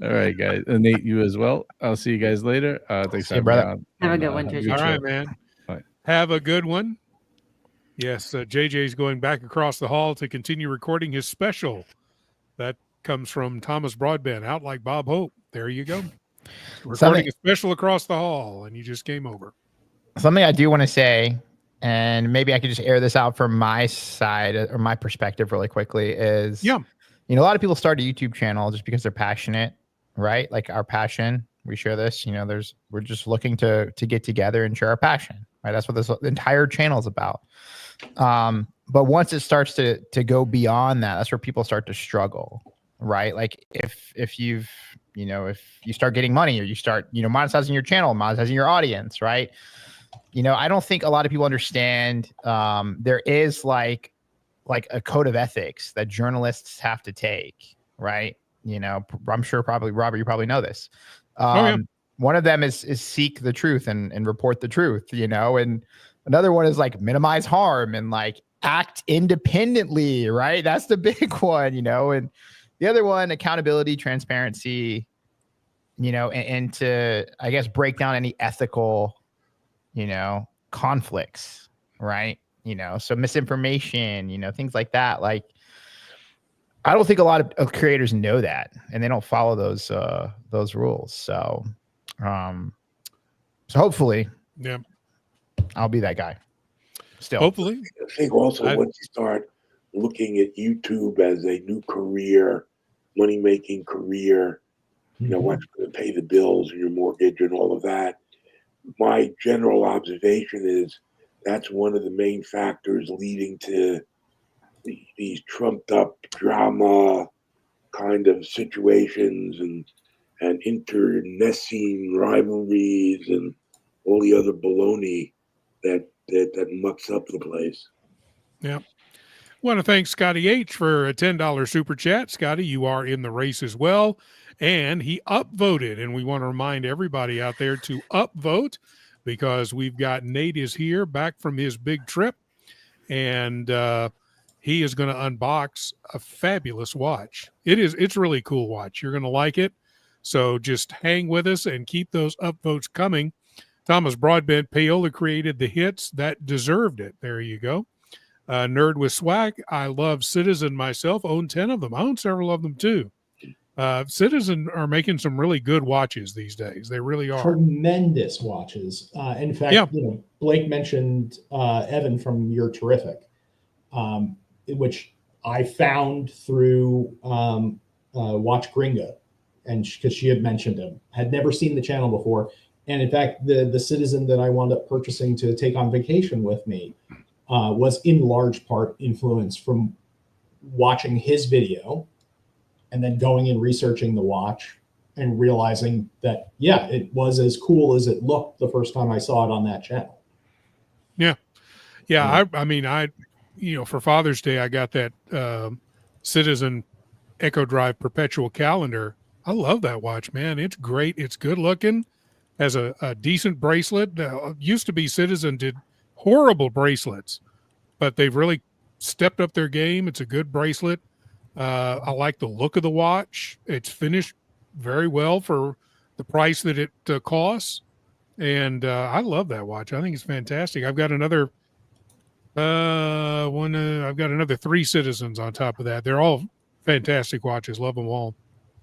C: right, guys. And Nate, you as well. I'll see you guys later. Thanks,
A: brother.
D: Have a good one, JJ.
B: All right, man.
C: Bye.
B: Have a good one. Yes, JJ's going back across the hall to continue recording his special. That comes from Thomas Broadbent, Out Like Bob Hope. There you go. Recording a special across the hall, and you just came over.
A: Something I do want to say, and maybe I could just air this out from my side or my perspective really quickly, is, you know, a lot of people start a YouTube channel just because they're passionate, right? Like our passion, we share this, you know, we're just looking to get together and share our passion, right? That's what this entire channel is about. But once it starts to go beyond that, that's where people start to struggle, right? Like if you start getting money, or you start, you know, monetizing your channel, monetizing your audience, right? You know, I don't think a lot of people understand there is like a code of ethics that journalists have to take, right? You know, I'm sure probably, Robert, you probably know this. One of them is seek the truth and report the truth, you know, and another one is like minimize harm and like act independently, right? That's the big one, you know, and the other one, accountability, transparency, you know, and to, I guess, break down any ethical, you know, conflicts, right? You know, so misinformation, you know, things like that. Like, I don't think a lot of creators know that, and they don't follow those rules. So hopefully, I'll be that guy. Still,
B: hopefully.
E: I think also once you start looking at YouTube as a new career, money-making career, you know, what's going to pay the bills and your mortgage and all of that. My general observation is that's one of the main factors leading to these trumped up drama kind of situations and internecine rivalries and all the other baloney that mucks up the place.
B: Yeah. Want to thank Scotty H for a $10 super chat. Scotty, you are in the race as well. And he upvoted, and we want to remind everybody out there to upvote, because we've got Nate is here back from his big trip, and he is going to unbox a fabulous watch. It's really cool watch. You're going to like it. So just hang with us and keep those upvotes coming. Thomas Broadbent, Paola created the hits that deserved it. There you go. Nerd with Swag. I love Citizen myself. Own 10 of them. I own several of them too. Citizen are making some really good watches these days. They really are.
F: Tremendous watches. In fact,
B: Yeah.
F: Blake mentioned Evan from You're Terrific, which I found through Watch Gringo, and because she had mentioned him, had never seen the channel before. And in fact, the Citizen that I wound up purchasing to take on vacation with me was in large part influenced from watching his video and then going and researching the watch and realizing that, yeah, it was as cool as it looked the first time I saw it on that channel.
B: Yeah. I mean, for Father's Day, I got that Citizen Echo Drive perpetual calendar. I love that watch, man. It's great. It's good looking. Has a decent bracelet. Used to be Citizen did horrible bracelets, but they've really stepped up their game. It's a good bracelet. I like the look of the watch. It's finished very well for the price that it costs. And I love that watch. I think it's fantastic. I've got another I've got another 3 Citizens on top of that. They're all fantastic watches. Love them all.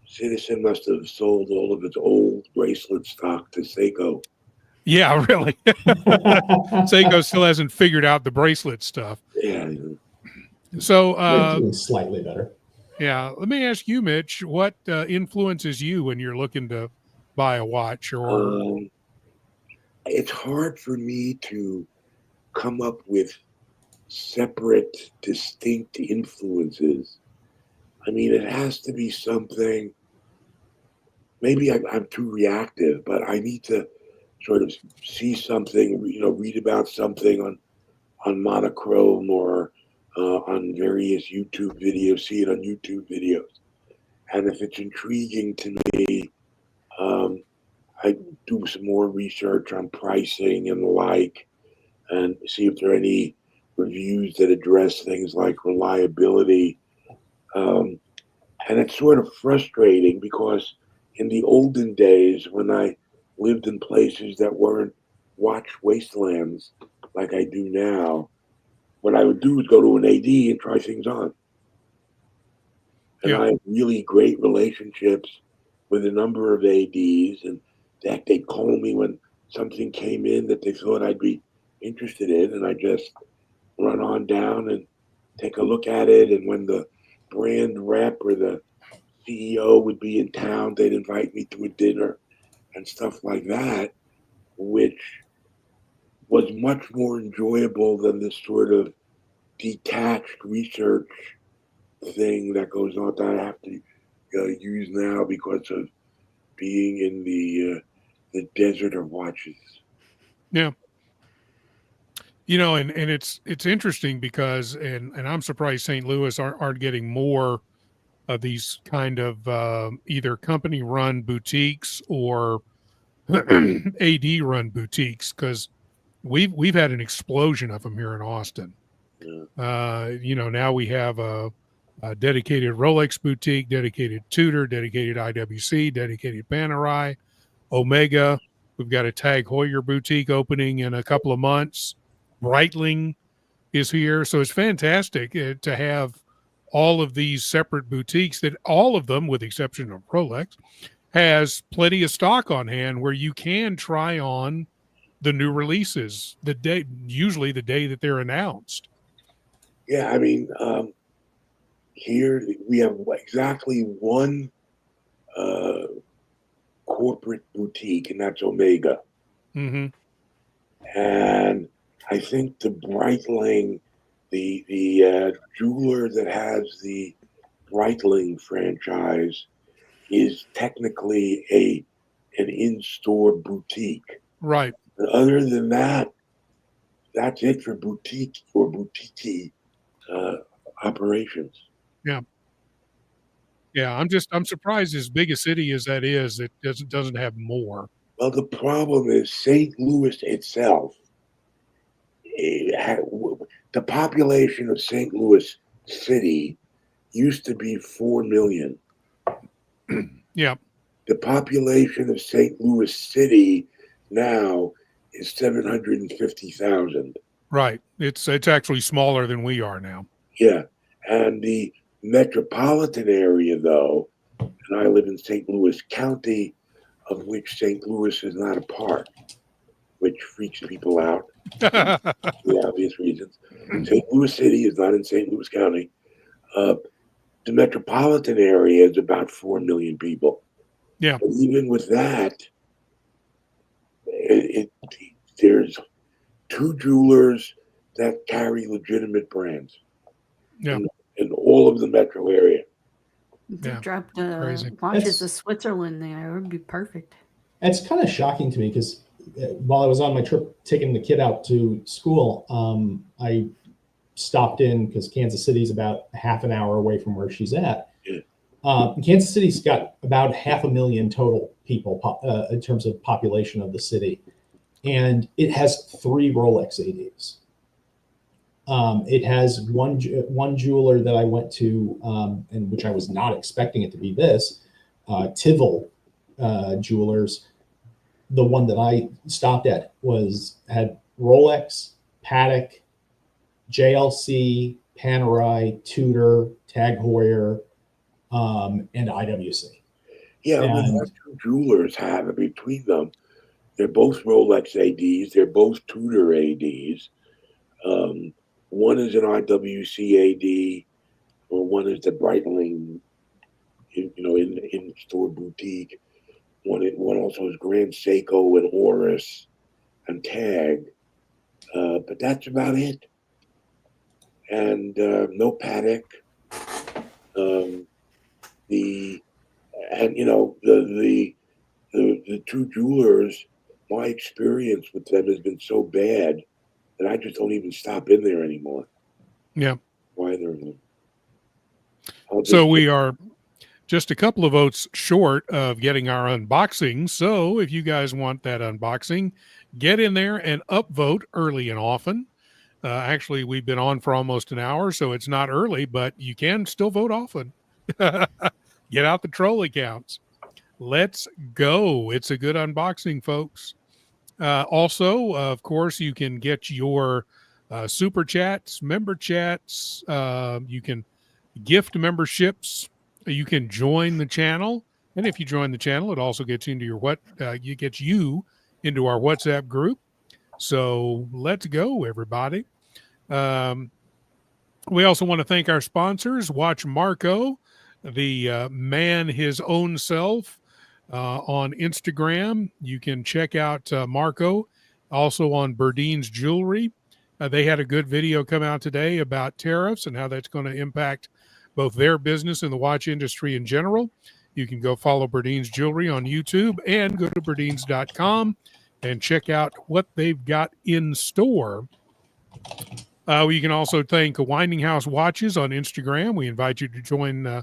E: Citizen must have sold all of its old bracelet stock to Seiko.
B: Yeah, really. Seiko still hasn't figured out the bracelet stuff.
E: Yeah.
B: So
F: They're doing slightly better.
B: Yeah, let me ask you, Mitch, what influences you when you're looking to buy a watch? Or
E: it's hard for me to come up with separate, distinct influences. I mean, it has to be something. Maybe I'm too reactive, but I need to sort of see something, read about something on monochrome or on various YouTube videos, see it on YouTube videos. And if it's intriguing to me, I do some more research on pricing and the like, and see if there are any reviews that address things like reliability. And it's sort of frustrating because in the olden days, when I lived in places that weren't watch wastelands like I do now, what I would do is go to an AD and try things on. And I have really great relationships with a number of ADs, and that they'd call me when something came in that they thought I'd be interested in, and I just run on down and take a look at it. And when the brand rep or the CEO would be in town, they'd invite me to a dinner and stuff like that, which was much more enjoyable than this sort of detached research thing that goes on that I have to use now because of being in the desert of watches.
B: Yeah. And it's interesting because, and I'm surprised St. Louis aren't getting more of these kind of either company run boutiques or AD run boutiques, because we've had an explosion of them here in Austin.
E: Yeah.
B: Now we have a dedicated Rolex boutique, dedicated Tudor, dedicated IWC, dedicated Panerai, Omega. We've got a Tag Heuer boutique opening in a couple of months. Breitling is here. So it's fantastic to have all of these separate boutiques that all of them, with the exception of Rolex, has plenty of stock on hand where you can try on the new releases usually the day that they're announced.
E: Yeah, I mean, here we have exactly one corporate boutique, and that's Omega.
B: Mm-hmm.
E: And I think the Breitling, the jeweler that has the Breitling franchise, is technically an in-store boutique.
B: Right.
E: But other than that, that's it for boutique or boutique operations.
B: Yeah. Yeah, I'm surprised as big a city as that is, it doesn't have more.
E: Well, the problem is St. Louis itself. The population of St. Louis City used to be 4 million.
B: Yeah.
E: The population of St. Louis City now is 750,000.
B: Right. It's actually smaller than we are now.
E: Yeah. And the metropolitan area, though, and I live in St. Louis County, of which St. Louis is not a part, which freaks people out for the obvious reasons. St. Louis City is not in St. Louis County. The metropolitan area is about 4 million people.
B: Yeah.
E: But even with that, there's 2 jewelers that carry legitimate brands.
B: Yeah.
E: In all of the metro area.
D: They
B: Yeah.
D: dropped
B: Crazy.
D: watches of Switzerland there. It would be perfect.
F: It's kind of shocking to me because while I was on my trip taking the kid out to school, I stopped in because Kansas City's about half an hour away from where she's at.
E: Yeah.
F: Kansas City's got about 500,000 total people in terms of population of the city. And it has 3 Rolex ADs. It has one jeweler that I went to, and which I was not expecting it to be this, Tivol Jewelers. The one that I stopped at had Rolex, Patek, JLC, Panerai, Tudor, Tag Heuer, and IWC.
E: Yeah,
F: And
E: what 2 jewelers have between them, they're both Rolex ADs, they're both Tudor ADs. One is an IWC AD, or one is the Breitling, in store boutique. One also is Grand Seiko and Horus and Tag, but that's about it. And no Patek. The 2 jewelers, my experience with them has been so bad that I just don't even stop in there anymore.
B: Yeah.
E: Either of them.
B: So we are just a couple of votes short of getting our unboxing. So if you guys want that unboxing, get in there and upvote early and often. Actually, we've been on for almost an hour, so it's not early, but you can still vote often. Get out the troll accounts. Let's go. It's a good unboxing, folks. Also, of course, you can get your super chats, member chats. You can gift memberships. You can join the channel, and if you join the channel, it also gets into your gets you into our WhatsApp group. So let's go, everybody. We also want to thank our sponsors. Watch Marco, the man his own self, on Instagram. You can check out Marco also on Berdine's Jewelry. They had a good video come out today about tariffs and how that's going to impact both their business and the watch industry in general. You can go follow Berdine's Jewelry on YouTube and go to berdines.com and check out what they've got in store. You can also thank Winding House Watches on Instagram. We invite you to join,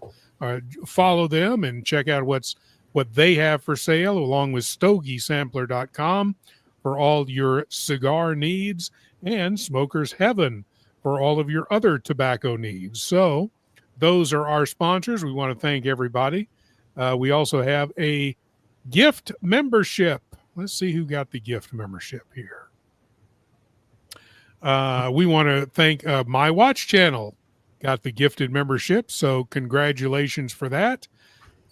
B: follow them and check out what they have for sale, along with StogieSampler.com for all your cigar needs, and Smoker's Heaven for all of your other tobacco needs. So those are our sponsors. We want to thank everybody. We also have a gift membership. Let's see who got the gift membership here. We want to thank My Watch Channel got the gifted membership. So congratulations for that.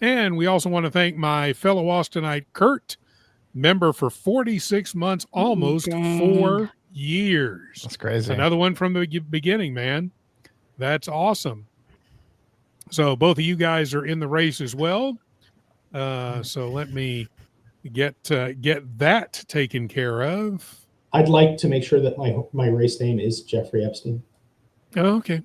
B: And we also want to thank my fellow Austinite, Kurt, member for 46 months, almost 4 years.
A: That's crazy.
B: Another one from the beginning, man. That's awesome. So both of you guys are in the race as well. So let me get that taken care of.
F: I'd like to make sure that my race name is Jeffrey Epstein.
B: Oh, okay.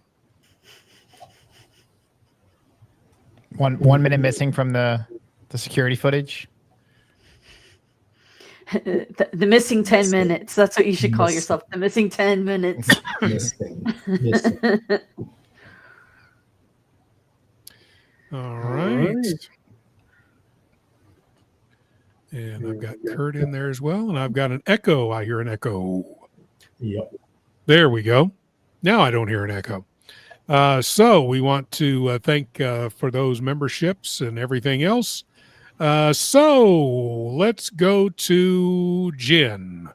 A: 1 minute missing from the security footage.
D: The missing 10 minutes. That's what you should call yourself. The missing 10 minutes.
F: Missing.
B: All right. And I've got Kurt in there as well. And I've got an echo. I hear an echo.
F: Yep.
B: There we go. Now I don't hear an echo. So we want to thank for those memberships and everything else. So let's go to Jen.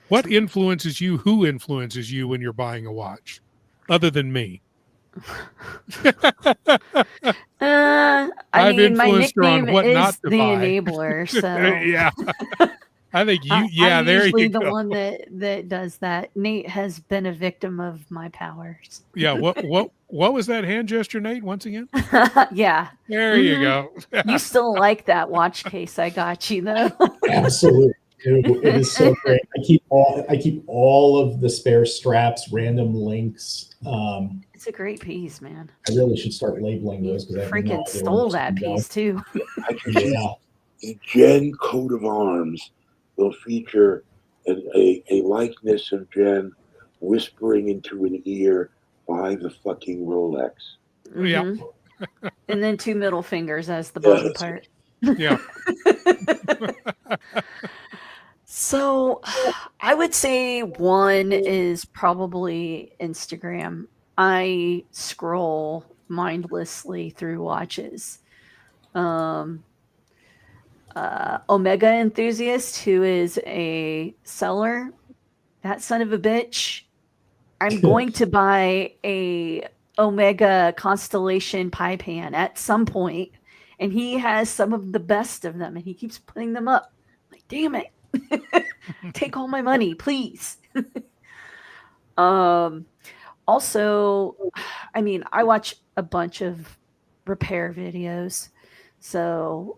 B: What influences you? Who influences you when you're buying a watch, other than me?
D: I
B: I've
D: mean, my
B: influenced her on
D: nickname
B: what not
D: is
B: to
D: the
B: buy.
D: enabler, so
B: Yeah, I think you.
D: I'm
B: There
D: usually
B: you
D: the
B: go.
D: one that does that. Nate has been a victim of my powers.
B: Yeah. What was that hand gesture, Nate? Once again.
D: Yeah.
B: There you
D: Mhm.
B: go.
D: You still like that watch case I got you though.
F: Absolutely. It is so great. I keep all of the spare straps, random links.
D: It's a great piece, man.
F: I really should start labeling
D: You
F: those because I have no
D: freaking
F: idea where
D: stole
F: most of
D: that
F: them go.
D: piece too.
E: I can see
F: Yeah.
E: the Jen coat of arms will feature a likeness of Jen whispering into an ear, "Buy the fucking Rolex."
B: Yeah.
D: Mhm. And then 2 middle fingers as the
E: Yeah,
D: bottom
E: that's
D: part.
B: Yeah.
D: So I would say one is probably Instagram. I scroll mindlessly through watches. Um, Omega Enthusiast, who is a seller, that son of a bitch. I'm going to buy a Omega Constellation pie pan at some point, and he has some of the best of them, and he keeps putting them up. Like, damn it. Take all my money, please. Also, I mean, I watch a bunch of repair videos. So,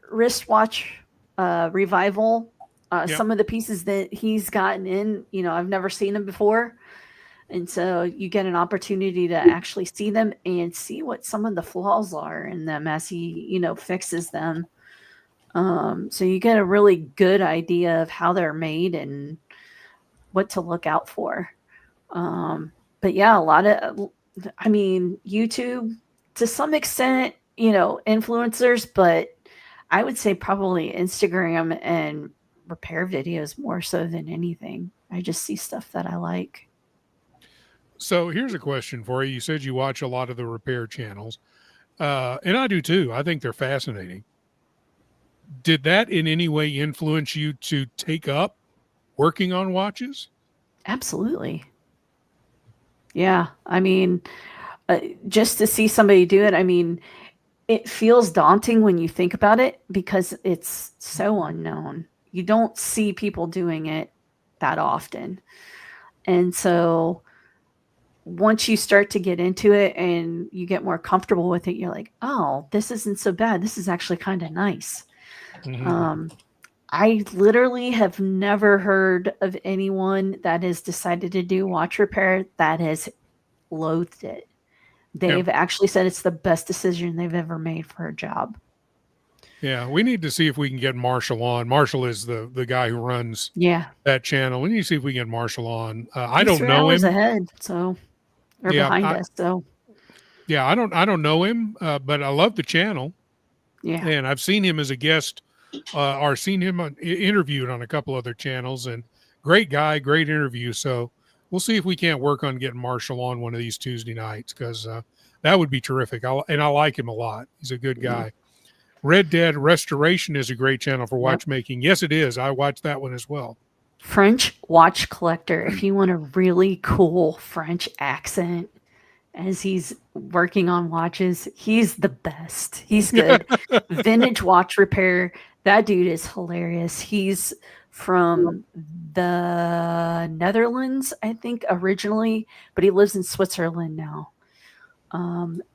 D: wristwatch revival.
B: Yep.
D: Some of the pieces that he's gotten in, I've never seen them before. And so you get an opportunity to actually see them and see what some of the flaws are in them as he, fixes them. So you get a really good idea of how they're made and what to look out for. But yeah, YouTube to some extent, influencers, but I would say probably Instagram and repair videos more so than anything. I just see stuff that I like.
B: So here's a question for you. You said you watch a lot of the repair channels, and I do too. I think they're fascinating. Did that in any way influence you to take up working on watches?
D: Absolutely. Yeah. I mean, just to see somebody do it, I mean, it feels daunting when you think about it because it's so unknown. You don't see people doing it that often. And so once you start to get into it and you get more comfortable with it, you're like, oh, this isn't so bad. This is actually kind of nice.
B: Mm-hmm.
D: I literally have never heard of anyone that has decided to do watch repair that has loathed it. They've actually said it's the best decision they've ever made for a job.
B: Yeah, we need to see if we can get Marshall on. Marshall is the guy who runs that channel. We need to see if we can get Marshall on. I
D: He's
B: don't
D: 3
B: know
D: hours
B: him.
D: ahead, so or behind us. So
B: yeah, I don't know him, but I love the channel.
D: Yeah,
B: and I've seen him as a guest, or seen him interviewed on a couple other channels. And great guy, great interview. So we'll see if we can't work on getting Marshall on one of these Tuesday nights because that would be terrific. I like him a lot. He's a good guy. Red Dead Restoration is a great channel for watchmaking. Yes, it is. I watched that one as well.
D: French Watch Collector. If you want a really cool French accent as he's working on watches, he's the best. He's good. Vintage watch repair. That dude is hilarious. He's from the Netherlands, I think, originally, but he lives in Switzerland now.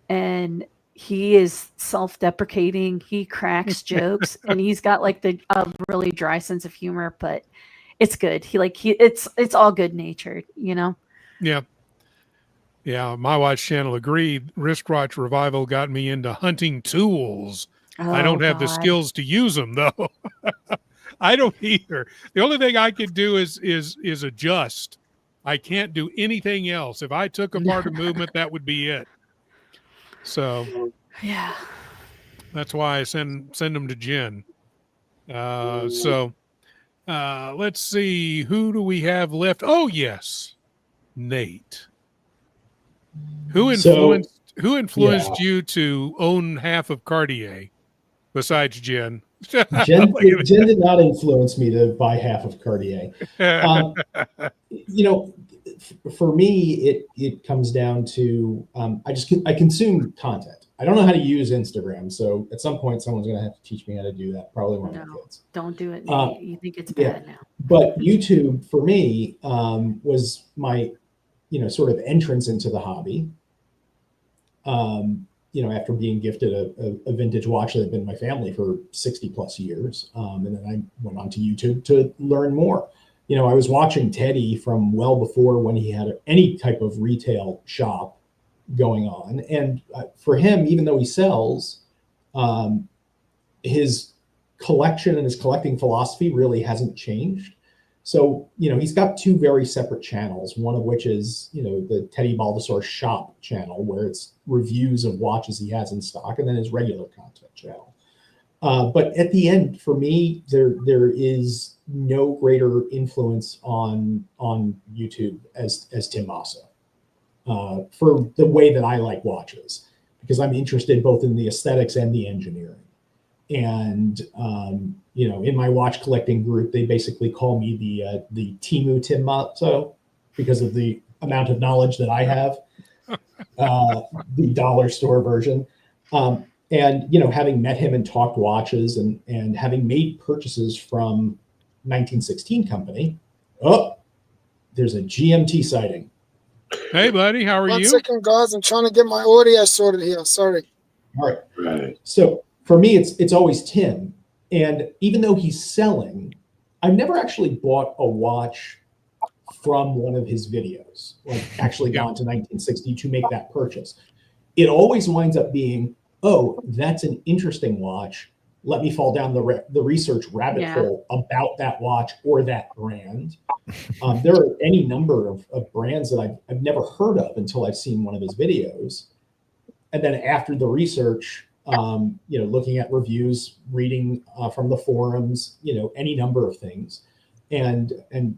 D: And he is self-deprecating. He cracks jokes, and he's got like a really dry sense of humor, but it's good. It's all good natured,
B: Yeah. Yeah, my watch channel agreed. Wristwatch revival got me into hunting tools. I don't have the skills to use them though. I don't either. The only thing I can do is adjust. I can't do anything else. If I took apart a movement, that would be it. So
D: yeah,
B: that's why I send them to Jen. So let's see, who do we have left? Oh yes, Nate. Who influenced you to own half of Cartier besides Jen?
F: Jen did not influence me to buy half of Cartier. You know, for me, it comes down to I consume content. I don't know how to use Instagram, so at some point someone's going to have to teach me how to do that. Probably one of my kids.
D: Don't do it, Nate. You think it's bad now.
F: But YouTube for me was my, sort of entrance into the hobby. After being gifted a vintage watch that had been in my family for 60 plus years. And then I went on to YouTube to learn more. I was watching Teddy from well before when he had any type of retail shop going on. And for him, even though he sells, his collection and his collecting philosophy really hasn't changed. So, he's got two very separate channels, one of which is, the Teddy Baldessar shop channel, where it's reviews of watches he has in stock, and then his regular content channel. But at the end, for me, there is no greater influence on YouTube as Tim Masso for the way that I like watches, because I'm interested both in the aesthetics and the engineering. And, in my watch collecting group, they basically call me the Timu Tim Masso because of the amount of knowledge that I have, the dollar store version. And, having met him and talked watches and having made purchases from 1916 Company. Oh, there's a GMT sighting.
B: Hey, buddy, how are you?
G: 1 second, guys. I'm trying to get my audio sorted here. Sorry.
F: All right. So for me, it's always Tim. And even though he's selling, I've never actually bought a watch from one of his videos, like actually gone to 1960 to make that purchase. It always winds up being, oh, that's an interesting watch. Let me fall down the research rabbit hole about that watch or that brand. There are any number of brands that I've never heard of until I've seen one of his videos. And then after the research, looking at reviews, reading from the forums, any number of things, and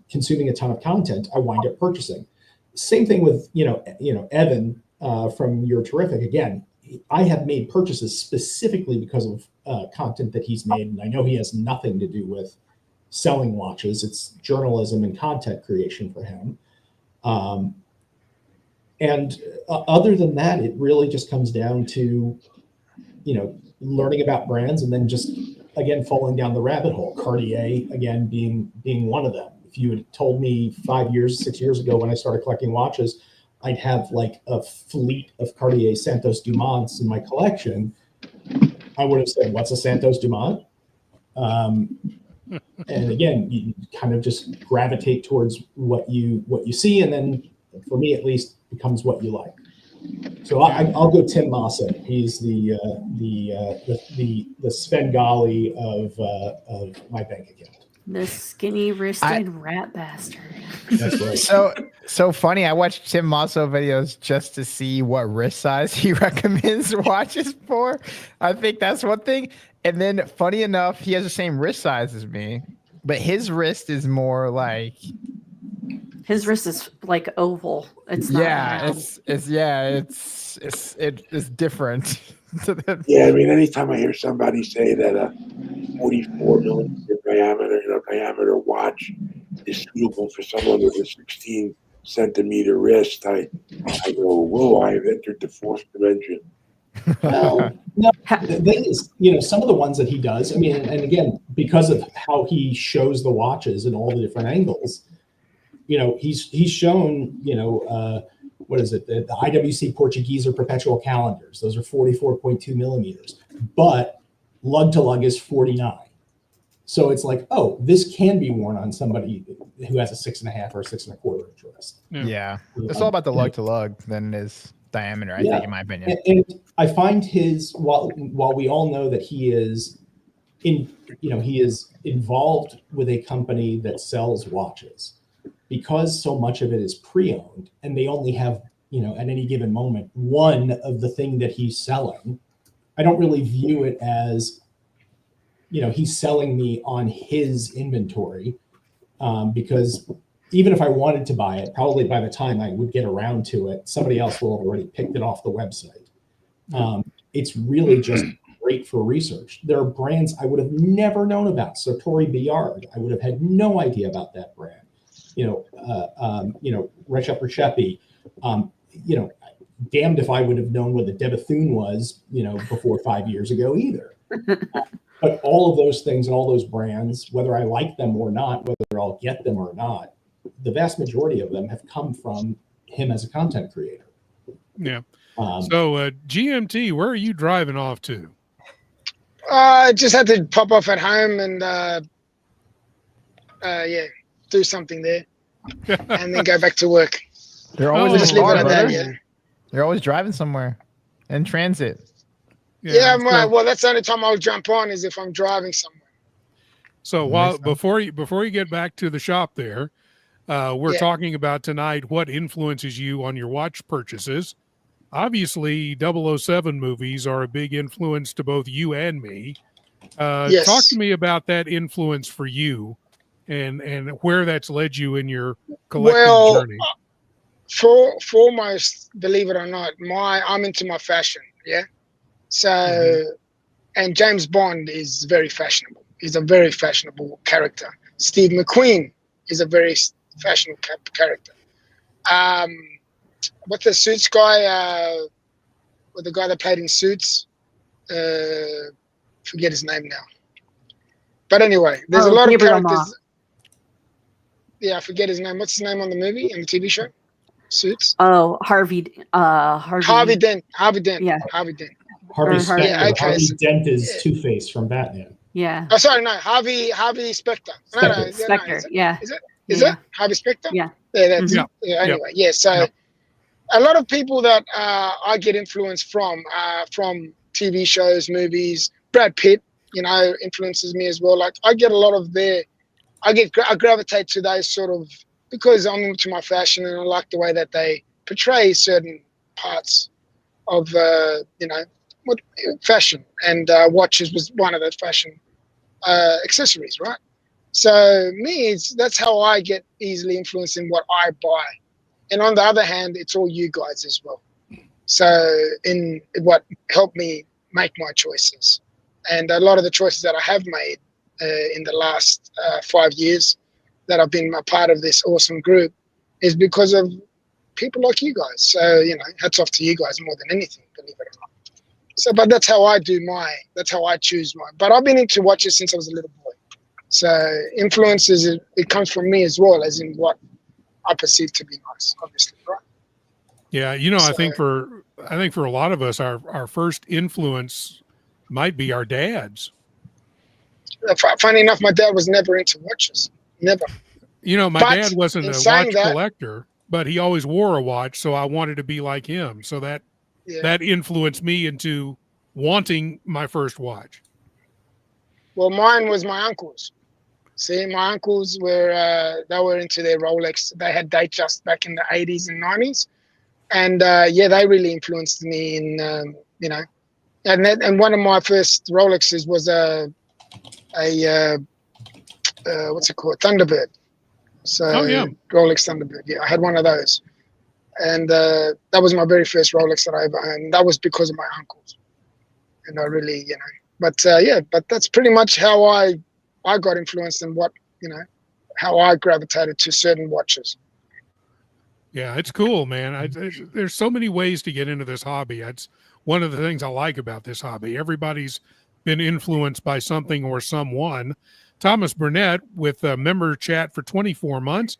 F: consuming a ton of content, I wind up purchasing. Same thing with, Evan from You're Terrific. Again, I have made purchases specifically because of content that he's made. And I know he has nothing to do with selling watches. It's journalism and content creation for him. And other than that, it really just comes down to, learning about brands and then just, again, falling down the rabbit hole. Cartier, again, being one of them. If you had told me 6 years ago when I started collecting watches, I'd have like a fleet of Cartier Santos Dumonts in my collection, I would have said, what's a Santos Dumont? And again, you kind of just gravitate towards what you see, and then for me at least, becomes what you like. So I'll go Tim Masso. He's the Svengali of my bank account.
D: The skinny-wristed rat bastard.
F: That's right.
A: So funny. I watched Tim Masso videos just to see what wrist size he recommends watches for. I think that's one thing. And then, funny enough, he has the same wrist size as me, but his wrist is more like.
D: His wrist is like oval. It's not round.
A: It's different.
E: Yeah, I mean, anytime I hear somebody say that a 44 millimeter diameter watch is suitable for someone with a 16 centimeter wrist, I go, whoa, I have entered the fourth dimension.
F: No, the thing is, some of the ones that he does, I mean, and again, because of how he shows the watches in all the different angles, he's shown, what is it? The IWC Portuguese or perpetual calendars. Those are 44.2 millimeters, but lug to lug is 49. So it's like, oh, this can be worn on somebody who has a 6.5 or 6.25 inch wrist.
A: Yeah. It's all about the lug to lug than it is diameter, I think, in my opinion.
F: And I find while we all know that he is he is involved with a company that sells watches, because so much of it is pre-owned and they only have, at any given moment, one of the thing that he's selling. I don't really view it as, he's selling me on his inventory, because even if I wanted to buy it, probably by the time I would get around to it, somebody else will have already picked it off the website. It's really just great for research. There are brands I would have never known about. So Tori Billard, I would have had no idea about that brand. Recep Recepi, damned if I would have known what the de Bethune was, before 5 years ago either. But all of those things and all those brands, whether I like them or not, whether I'll get them or not, the vast majority of them have come from him as a content creator.
B: Yeah. So GMT, where are you driving off to?
G: I just had to pop off at home and do something there, and then go back to work.
A: They're always
G: Just leave it at that. Yeah.
A: They're always driving somewhere in transit.
G: Yeah, well, that's the only time I'll jump on is if I'm driving somewhere.
B: So before you get back to the shop there, we're talking about tonight what influences you on your watch purchases. Obviously, 007 movies are a big influence to both you and me.
G: Yes.
B: Talk to me about that influence for you and where that's led you in your collecting journey.
G: Foremost, believe it or not, I'm into my fashion. Yeah. So, and James Bond is very fashionable. He's a very fashionable character. Steve McQueen is a very fashionable character. What's the Suits guy? With the guy that played in Suits? Forget his name now. But anyway, there's a lot of characters. Yeah, I forget his name. What's his name on the movie and the TV show? Suits.
D: Oh, Harvey Dent.
G: Yeah. Harvey Dent.
F: Harvey Dent is Two-Face from Batman.
D: Yeah.
G: Oh, sorry, no, Harvey Specter.
D: Specter. Yeah.
G: Is it Harvey Specter?
D: Yeah.
G: Yeah. That's anyway. Yeah. So a lot of people that I get influence from TV shows, movies. Brad Pitt, influences me as well. Like I get a lot of I gravitate to those sort of, because I'm into my fashion and I like the way that they portray certain parts of fashion, and watches was one of those fashion accessories, right? So that's how I get easily influenced in what I buy. And on the other hand, it's all you guys as well. So in what helped me make my choices, and a lot of the choices that I have made in the last 5 years that I've been a part of this awesome group is because of people like you guys. So, hats off to you guys more than anything, believe it or not. So, but that's how I choose mine. But I've been into watches since I was a little boy. So influences, it comes from me as well, as in what I perceive to be nice, obviously, right?
B: Yeah, I think for a lot of us, our first influence might be our dads.
G: Funny enough, my dad was never into watches. Never.
B: My dad wasn't a watch collector, but he always wore a watch, so I wanted to be like him. So that influenced me into wanting my first watch.
G: Well, mine was my uncles. See, my uncles were they were into their Rolex. They had Datejust back in the 80s and 90s, and they really influenced me in and one of my first Rolexes was a what's it called, Thunderbird. So Rolex Thunderbird. Yeah, I had one of those, and that was my very first Rolex that I ever owned. That was because of my uncles, and I really But but that's pretty much how I got influenced and how I gravitated to certain watches.
B: Yeah, it's cool, man. There's so many ways to get into this hobby. It's one of the things I like about this hobby. Everybody's been influenced by something or someone. Thomas Burnett with a member chat for 24 months.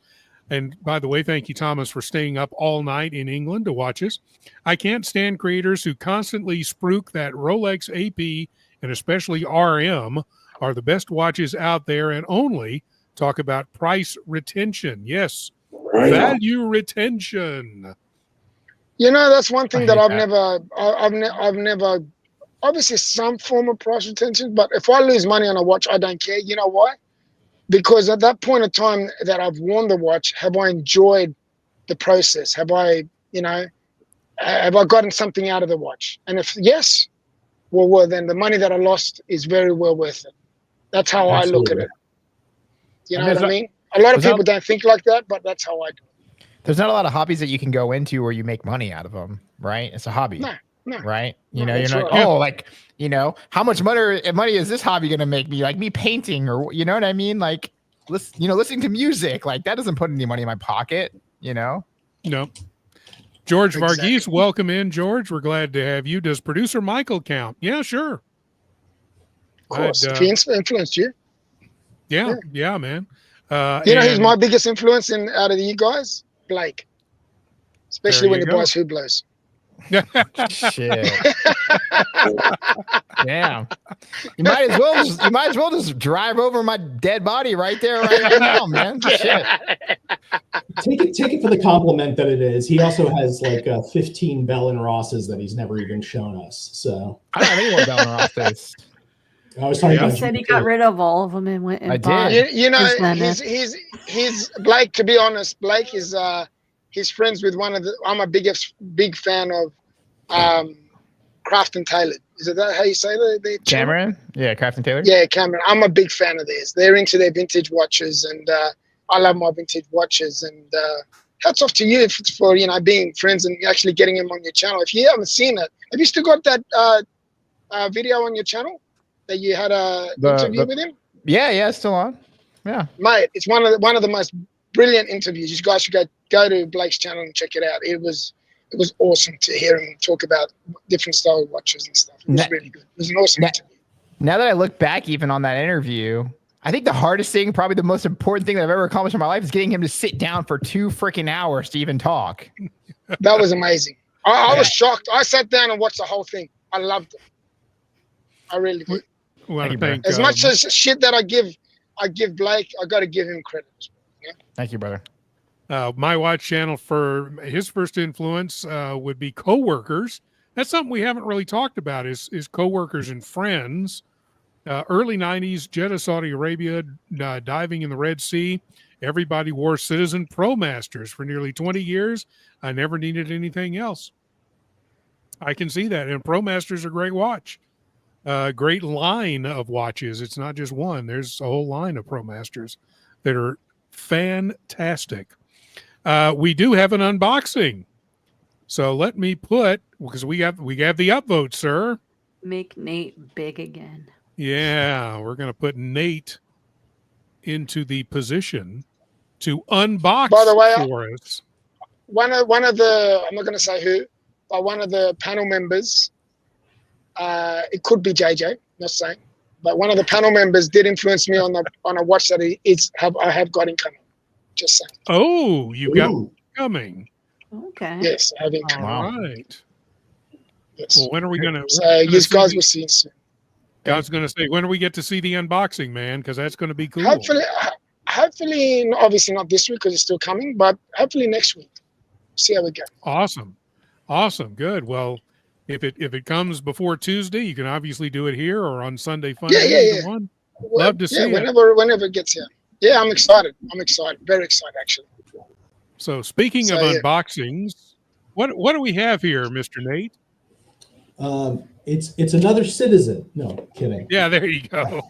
B: And by the way, thank you, Thomas, for staying up all night in England to watch us. I can't stand creators who constantly spruik that Rolex AP and especially RM are the best watches out there and only talk about price retention. Yes, value retention.
G: That's one thing that I've never, obviously some form of price retention, but if I lose money on a watch, I don't care. You know why? Because at that point of time that I've worn the watch, have I enjoyed the process? Have I gotten something out of the watch? And if yes, well, then the money that I lost is very well worth it. That's how I look at it. You know what I mean? A lot of people don't think like that, but that's how I do it.
A: There's not a lot of hobbies that you can go into where you make money out of them, right? It's a hobby.
G: No. No.
A: right?
G: No,
A: You're
G: that's
A: like,
G: right.
A: oh, like, how much money is this hobby going to make me? Like me painting, or you know what I mean? Like, listening to music, like that doesn't put any money in my pocket,
B: No. George
G: Exactly.
B: Varghese, welcome in, George. We're glad to have you. Does producer Michael count? Yeah, sure.
G: Of course. If he influenced you.
B: Yeah, man.
G: He's my biggest influence out of you guys, Blake. Especially when he buys Hublots.
A: Shit. Damn. You might as well just drive over my dead body right now, man. Shit.
F: Take it for the compliment that it is. He also has like 15 Bell and Rosses that he's never even shown us. So
A: I don't have any more Bell and Rosses.
F: I was talking about.
D: He said he got rid of all of them and went and bought.
A: did.
G: He's Blake. To be honest, Blake is he's friends with I'm a big fan of Craft and Tailored. Is it that how you say that?
A: Cameron? Yeah, Craft and Tailored.
G: Yeah, Cameron. I'm a big fan of theirs. They're into their vintage watches, and I love my vintage watches. And hats off to you for being friends and actually getting him on your channel. If you haven't seen it, have you still got that video on your channel that you had a interview with him?
A: Yeah, it's still on. Yeah,
G: mate, it's one of the most brilliant interviews. You guys should go to Blake's channel and check it out. It was awesome to hear him talk about different style watches and stuff. It was really good. It was an awesome interview.
A: Now that I look back even on that interview, I think the hardest thing, probably the most important thing that I've ever accomplished in my life, is getting him to sit down for 2 freaking hours to even talk.
G: That was amazing. I was shocked. I sat down and watched the whole thing. I loved it. I really did. As much as shit that I give Blake, I got to give him credit. Yeah?
A: Thank you, brother.
B: My watch channel, for his first influence would be coworkers. That's something we haven't really talked about is coworkers and friends. Early 90s, Jeddah, Saudi Arabia, diving in the Red Sea. Everybody wore Citizen Pro Masters for nearly 20 years. I never needed anything else. I can see that. And Pro Masters are a great watch. Great line of watches. It's not just one. There's a whole line of Pro Masters that are fantastic. We do have an unboxing. So let me because we have the upvote, sir.
D: Make Nate big again.
B: Yeah, we're going to put Nate into the position to unbox.
G: By the way,
B: for us.
G: One of the, I'm not going to say who, but one of the panel members, it could be JJ, not saying, but one of the panel members did influence me on a watch that I have got incoming. Just saying.
B: Oh, you got coming.
D: Okay.
G: Yes, I have incoming.
B: All right.
G: Yes.
B: Well, when are we going to?
G: So you guys will see soon.
B: I was going to say, when do we get to see the unboxing, man? Because that's going to be cool.
G: Hopefully, obviously not this week because it's still coming, but hopefully next week. See how we go.
B: Awesome, good. Well, if it comes before Tuesday, you can obviously do it here or on Sunday fun.
G: Yeah.
B: Love to see it.
G: Whenever it gets here. Yeah, I'm excited. Very excited actually.
B: So speaking of unboxings, what do we have here, Mr. Nate?
F: It's another Citizen. No, kidding.
B: Yeah, there you go.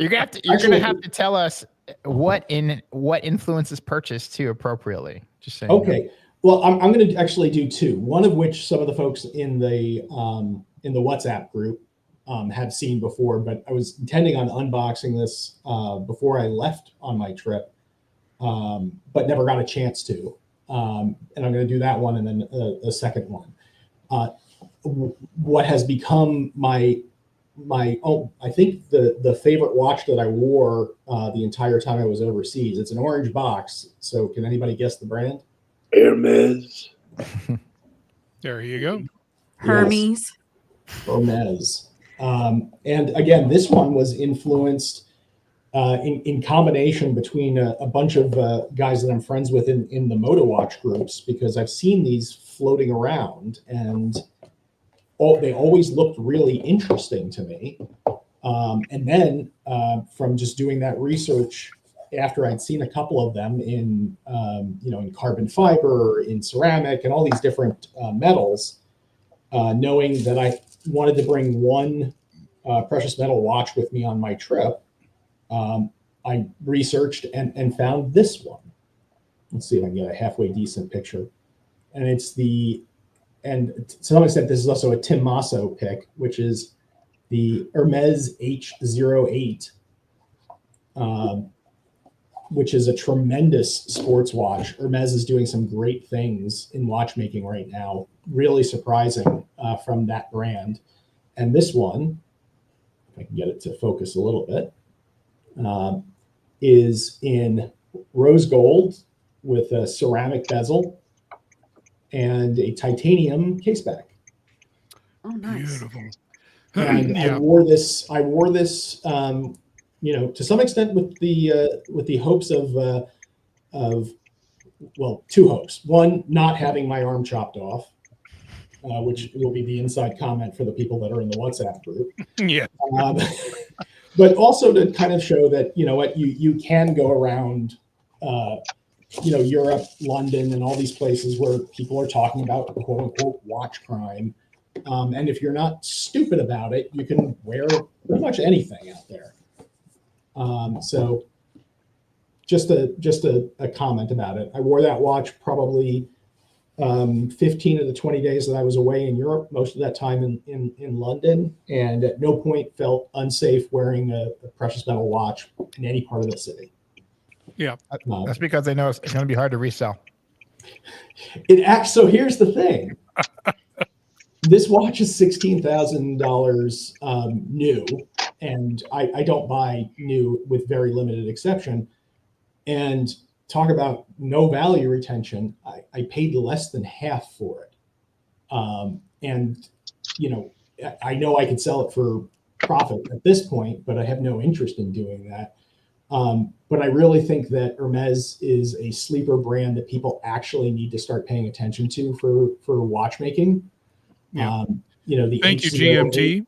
A: You're gonna have to tell us what influences purchase too appropriately. Just saying.
F: Okay. Well, I'm going to actually do 2. One of which some of the folks in the WhatsApp group have seen before, but I was intending on unboxing this before I left on my trip, but never got a chance to. And I'm going to do that one and then a second one. What has become my I think the favorite watch that I wore the entire time I was overseas. It's an orange box. So can anybody guess the brand?
E: Hermes.
B: There you go.
D: Hermes.
F: Yes. Hermes. And again, this one was influenced in combination between a bunch of guys that I'm friends with in the Moto Watch groups, because I've seen these floating around and they always looked really interesting to me. And then from just doing that research, after I'd seen a couple of them in carbon fiber, in ceramic, and all these different metals, knowing that I wanted to bring one precious metal watch with me on my trip, I researched and found this one. Let's see if I can get a halfway decent picture. And it's the and to some extent, this is also a Tim Masso pick, which is the Hermes H08, which is a tremendous sports watch. Hermes is doing some great things in watchmaking right now, really surprising from that brand. And this one, if I can get it to focus a little bit, is in rose gold with a ceramic bezel and a titanium caseback.
D: Oh, nice.
B: Beautiful.
F: And
B: Yeah.
F: I wore this, you know, to some extent with the hopes of well, two hopes. One, not having my arm chopped off, which will be the inside comment for the people that are in the WhatsApp group.
B: Yeah.
F: But also to kind of show that, you know what, you can go around, you know, Europe, London, and all these places where people are talking about quote unquote watch crime. And if you're not stupid about it, you can wear pretty much anything out there. So just a comment about it. I wore that watch probably 15 of the 20 days that I was away in Europe, most of that time in London, and at no point felt unsafe wearing a precious metal watch in any part of the city.
B: Yeah.
A: That's because they know it's going to be hard to resell.
F: So here's the thing. This watch is $16,000 new, and I don't buy new with very limited exception. And talk about no value retention. I paid less than half for it. And, you know I could sell it for profit at this point, but I have no interest in doing that. But I really think that Hermes is a sleeper brand that people actually need to start paying attention to for watchmaking.
B: Yeah.
F: You know, the
B: Thank you,
F: H08
B: GMT.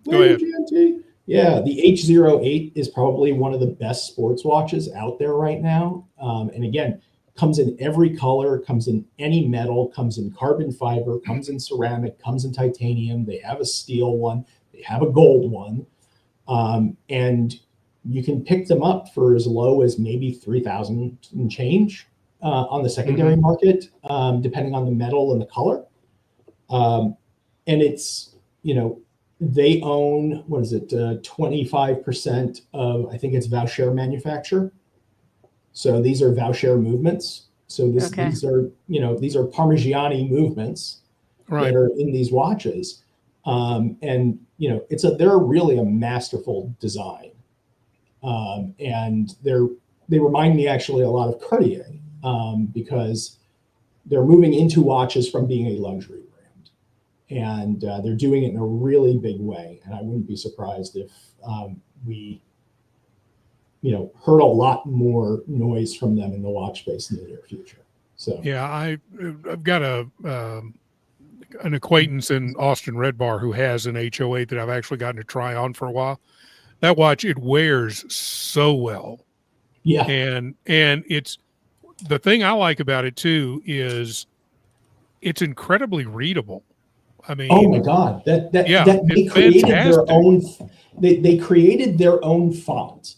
B: Go ahead.
F: GMT. Yeah, the H08 is probably one of the best sports watches out there right now. And again, comes in every color, comes in any metal, comes in carbon fiber, comes in ceramic, comes in titanium. They have a steel one, they have a gold one. And you can pick them up for as low as maybe $3,000 and change on the secondary market, depending on the metal and the color. And it's, you know, they own, 25% of, I think it's Vaucher manufacture. So these are Vaucher movements. So these are, you know, these are Parmigiani movements that are in these watches. And, you know, they're really a masterful design. And they remind me actually a lot of Cartier, because they're moving into watches from being a luxury brand. And they're doing it in a really big way. And I wouldn't be surprised if we, you know, heard a lot more noise from them in the watch space in the near future. So
B: yeah, I've got an acquaintance in Austin Red Bar who has an H08 that I've actually gotten to try on for a while. That watch, it wears so well.
F: Yeah.
B: And it's, the thing I like about it too is it's incredibly readable. I mean,
F: oh my God, that they created
B: fantastic.
F: their own. They created their own font,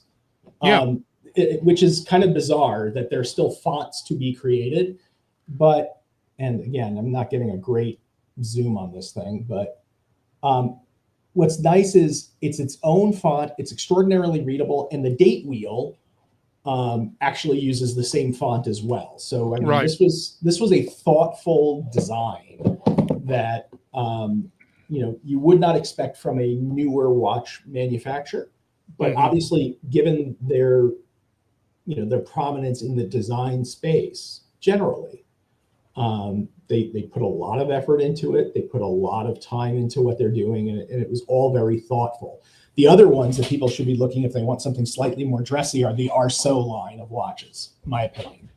F: which is kind of bizarre that there's still fonts to be created. But, and again, I'm not getting a great zoom on this thing, but what's nice is it's its own font. It's extraordinarily readable, and the date wheel actually uses the same font as well. So I mean, this was a thoughtful design that you know, you would not expect from a newer watch manufacturer, but obviously given their, you know, their prominence in the design space generally, they put a lot of effort into it. They put a lot of time into what they're doing, and it was all very thoughtful. The other ones that people should be looking if they want something slightly more dressy are the Arceau line of watches, in my opinion.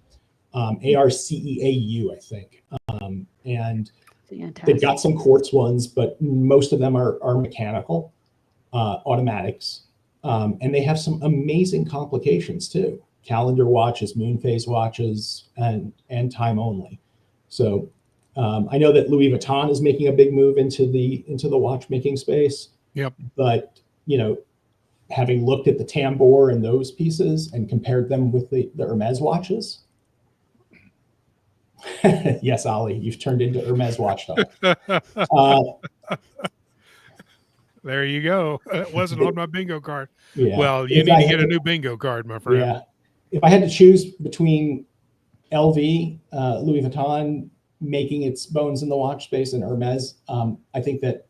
F: ARCEAU, I think. And they've got some quartz ones, but most of them are mechanical, automatics. And they have some amazing complications too. Calendar watches, moon phase watches, and time only. So I know that Louis Vuitton is making a big move into the watchmaking space.
B: Yep.
F: But, you know, having looked at the tambour and those pieces and compared them with the Hermes watches, Yes, Ollie, you've turned into Hermes watchdog. Uh,
B: There you go. It wasn't on my bingo card.
F: yeah.
B: Well, you
F: If
B: need
F: I
B: to
F: had
B: get a
F: to-
B: new bingo card, my friend.
F: Yeah. If I had to choose between LV, Louis Vuitton making its bones in the watch space, and Hermes, I think that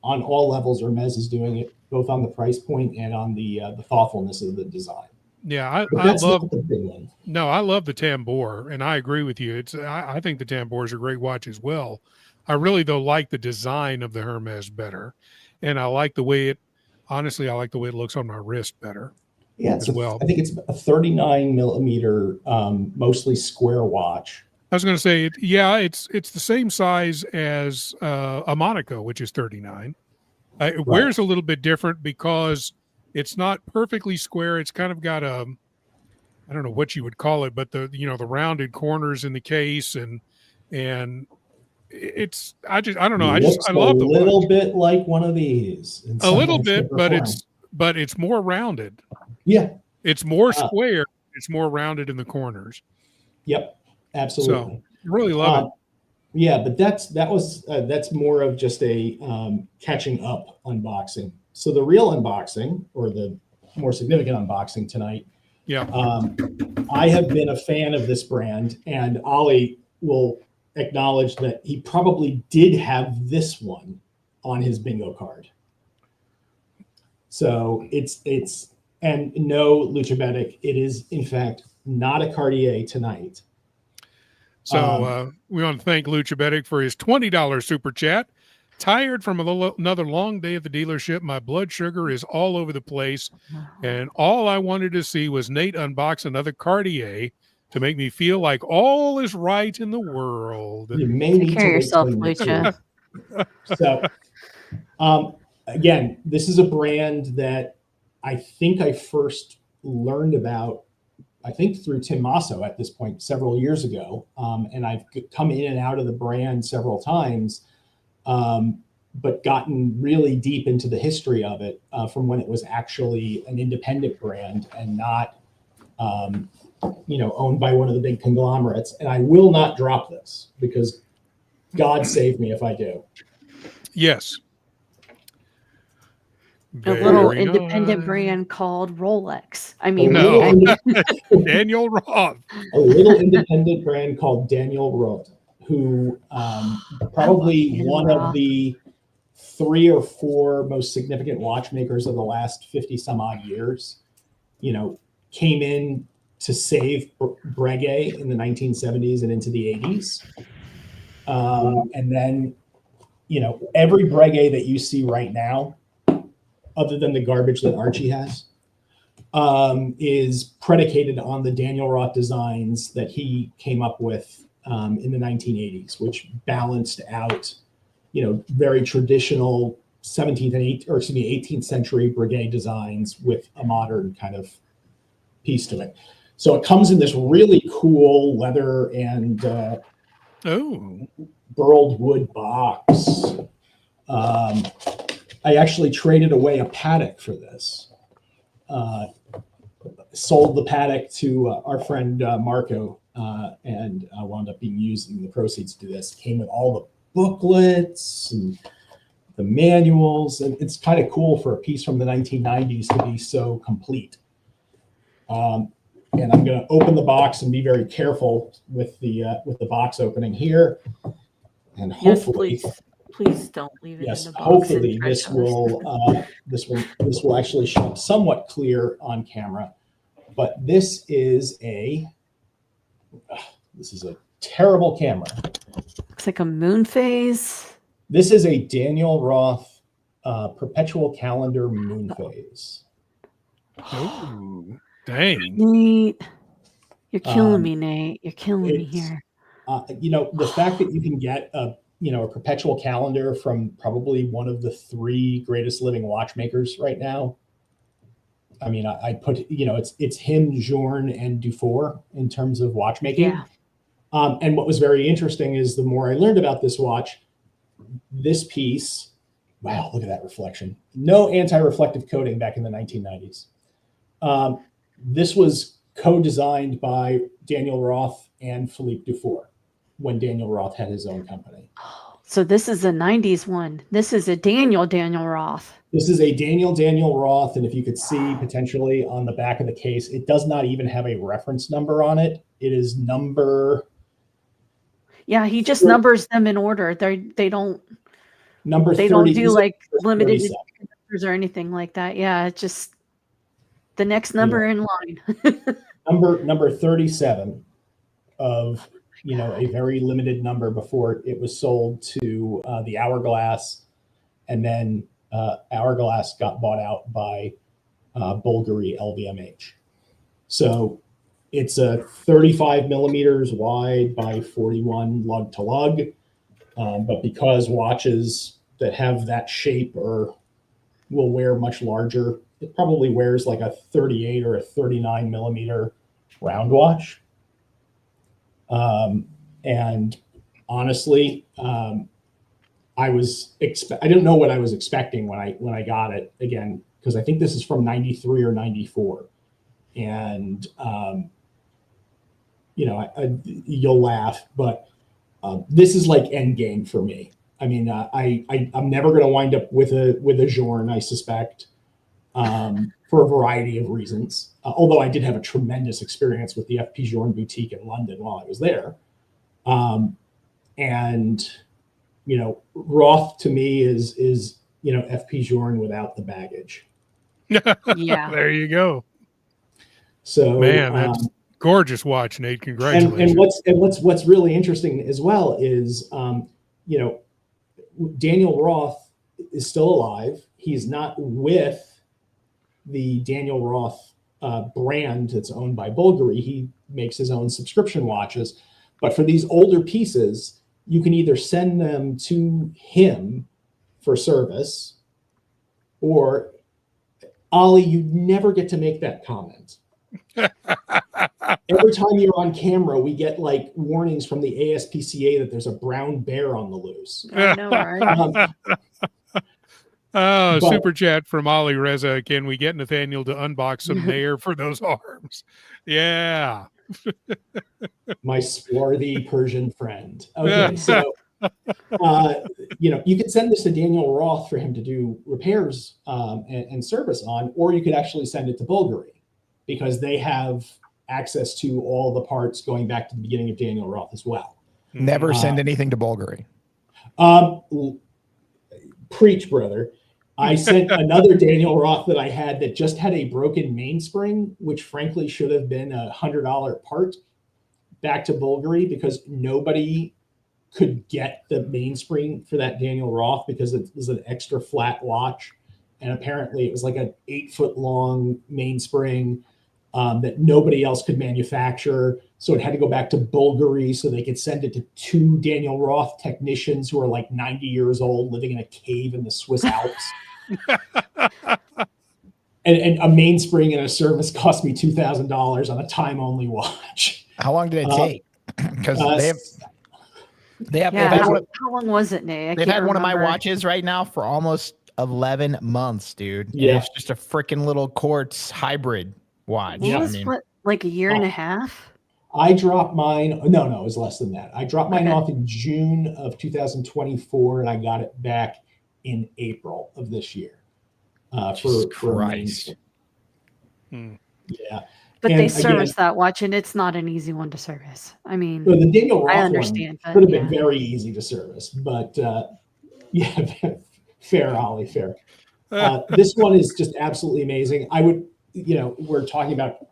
F: on all levels, Hermes is doing it, both on the price point and on the thoughtfulness of the design.
B: Yeah,
F: But
B: I
F: that's
B: love.
F: not the big one.
B: No, I love the tambour, and I agree with you. I think the tambour is a great watch as well. I really though like the design of the Hermes better, and I like the way it. Honestly, I like the way it looks on my wrist better.
F: Yeah,
B: as well.
F: I think it's a 39 millimeter, mostly square watch.
B: I was going to say, it's the same size as a Monaco, which is 39. It wears a little bit different because it's not perfectly square. It's kind of got a, I don't know what you would call it, but the rounded corners in the case and it's I don't know. I love the
F: a little
B: watch.
F: bit like one of these.
B: A little bit, but it's more rounded.
F: Yeah,
B: it's more square. It's more rounded in the corners.
F: Yep, absolutely.
B: So really love it.
F: Yeah, but that's more of just a catching up unboxing. So the real unboxing, or the more significant unboxing tonight.
B: Yeah.
F: I have been a fan of this brand, and Ollie will acknowledge that he probably did have this one on his bingo card. So it's and no, Luchabetic, it is in fact not a Cartier tonight.
B: So we want to thank Luchabetic for his $20 super chat. Tired from another long day at the dealership. My blood sugar is all over the place. And all I wanted to see was Nate unbox another Cartier to make me feel like all is right in the world.
F: You may need
D: Take care of yourself,
F: Lucha.
D: Lucha.
F: So, again, this is a brand that I think I first learned about, I think through Tim Masso at this point several years ago. And I've come in and out of the brand several times, but gotten really deep into the history of it from when it was actually an independent brand and not, owned by one of the big conglomerates. And I will not drop this because God save me if I do.
B: Yes.
D: A little independent brand called Rolex. I mean,
B: Daniel Roth.
F: A little independent brand called Daniel Roth, who probably one of the 3 or 4 most significant watchmakers of the last 50 some odd years, came in to save Breguet in the 1970s and into the 80s. And then, every Breguet that you see right now, other than the garbage that Archie has, is predicated on the Daniel Roth designs that he came up with in the 1980s, which balanced out, very traditional 17th and 18th century Breguet designs with a modern kind of piece to it. So it comes in this really cool leather and burled wood box. I actually traded away a Patek for this. Sold the Patek to our friend Marco, and wound up using the proceeds to do this. Came with all the booklets and the manuals, and it's kind of cool for a piece from the 1990s to be so complete. And I'm going to open the box and be very careful with the box opening here, and hopefully.
D: Yes, please don't leave it in the box.
F: Hopefully this will actually show up somewhat clear on camera. But this is a terrible camera.
D: Looks like a moon phase.
F: This is a Daniel Roth perpetual calendar moon phase.
B: Oh, dang.
D: Nate, you're killing me, Nate. You're killing me here.
F: The fact that you can get a perpetual calendar from probably one of the 3 greatest living watchmakers right now. I mean, I put, it's him, Journe, and Dufour in terms of watchmaking.
D: Yeah.
F: And what was very interesting is the more I learned about this watch, this piece, wow, look at that reflection. No anti-reflective coating back in the 1990s. This was co-designed by Daniel Roth and Philippe Dufour. when Daniel Roth had his own company.
D: So this is a 90s one. This is a Daniel Roth.
F: This is a Daniel Roth, and if you could see potentially on the back of the case, it does not even have a reference number on it. It is number.
D: Yeah, he just numbers them in order. They don't
F: number.
D: They
F: 30,
D: don't do like limited
F: 37.
D: numbers or anything like that. Yeah, it's just the next number in line.
F: number 37 of a very limited number before it was sold to the Hourglass, and then Hourglass got bought out by Bulgari LVMH. So it's a 35 millimeters wide by 41 lug to lug, but because watches that have that shape will wear much larger, it probably wears like a 38 or a 39 millimeter round watch. And honestly, I didn't know what I was expecting when I got it, again, because I think this is from 93 or 94. And, you'll laugh, but this is like end game for me. I mean, I'm never going to wind up with a Journe, I suspect, for a variety of reasons. Although I did have a tremendous experience with the FP Journe boutique in London while I was there. And Roth to me is FP Journe without the baggage.
D: Yeah.
B: There you go.
F: So
B: man, that's gorgeous watch, Nate. Congratulations.
F: And what's really interesting as well is Daniel Roth is still alive. He's not with the Daniel Roth brand that's owned by Bulgari. He makes his own subscription watches. But for these older pieces, you can either send them to him for service, or Ollie, you never get to make that comment. Every time you're on camera, we get like warnings from the ASPCA that there's a brown bear on the loose.
D: I know, right?
B: Super chat from Ollie Reza. Can we get Nathaniel to unbox some Nair for those arms? Yeah.
F: My swarthy Persian friend. Okay, so you could send this to Daniel Roth for him to do repairs and service on, or you could actually send it to Bulgari because they have access to all the parts going back to the beginning of Daniel Roth as well.
A: Never send anything to Bulgari.
F: Preach, brother. I sent another Daniel Roth that I had that just had a broken mainspring, which frankly should have been $100 part, back to Bulgari because nobody could get the mainspring for that Daniel Roth because it was an extra flat watch. And apparently it was like an 8-foot long mainspring that nobody else could manufacture. So it had to go back to Bulgari so they could send it to 2 Daniel Roth technicians who are like 90 years old living in a cave in the Swiss Alps. and a mainspring and a service cost me $2,000 on a time-only watch.
A: How long did it take? Because
D: how long was it, Nate?
A: They've had one of my watches right now for almost 11 months, dude.
F: Yeah.
A: And it's just a freaking little quartz hybrid watch.
D: It was like a year and a half?
F: I dropped mine. No, it was less than that. I dropped mine off in June of 2024, and I got it back in April of this year. For
A: Christ.
F: Yeah.
D: But they service that watch, and it's not an easy one to service. I mean,
F: the Daniel Roth
D: I understand.
F: One could have been very easy to service, but fair, Ollie, fair. This one is just absolutely amazing. I would, we're talking about,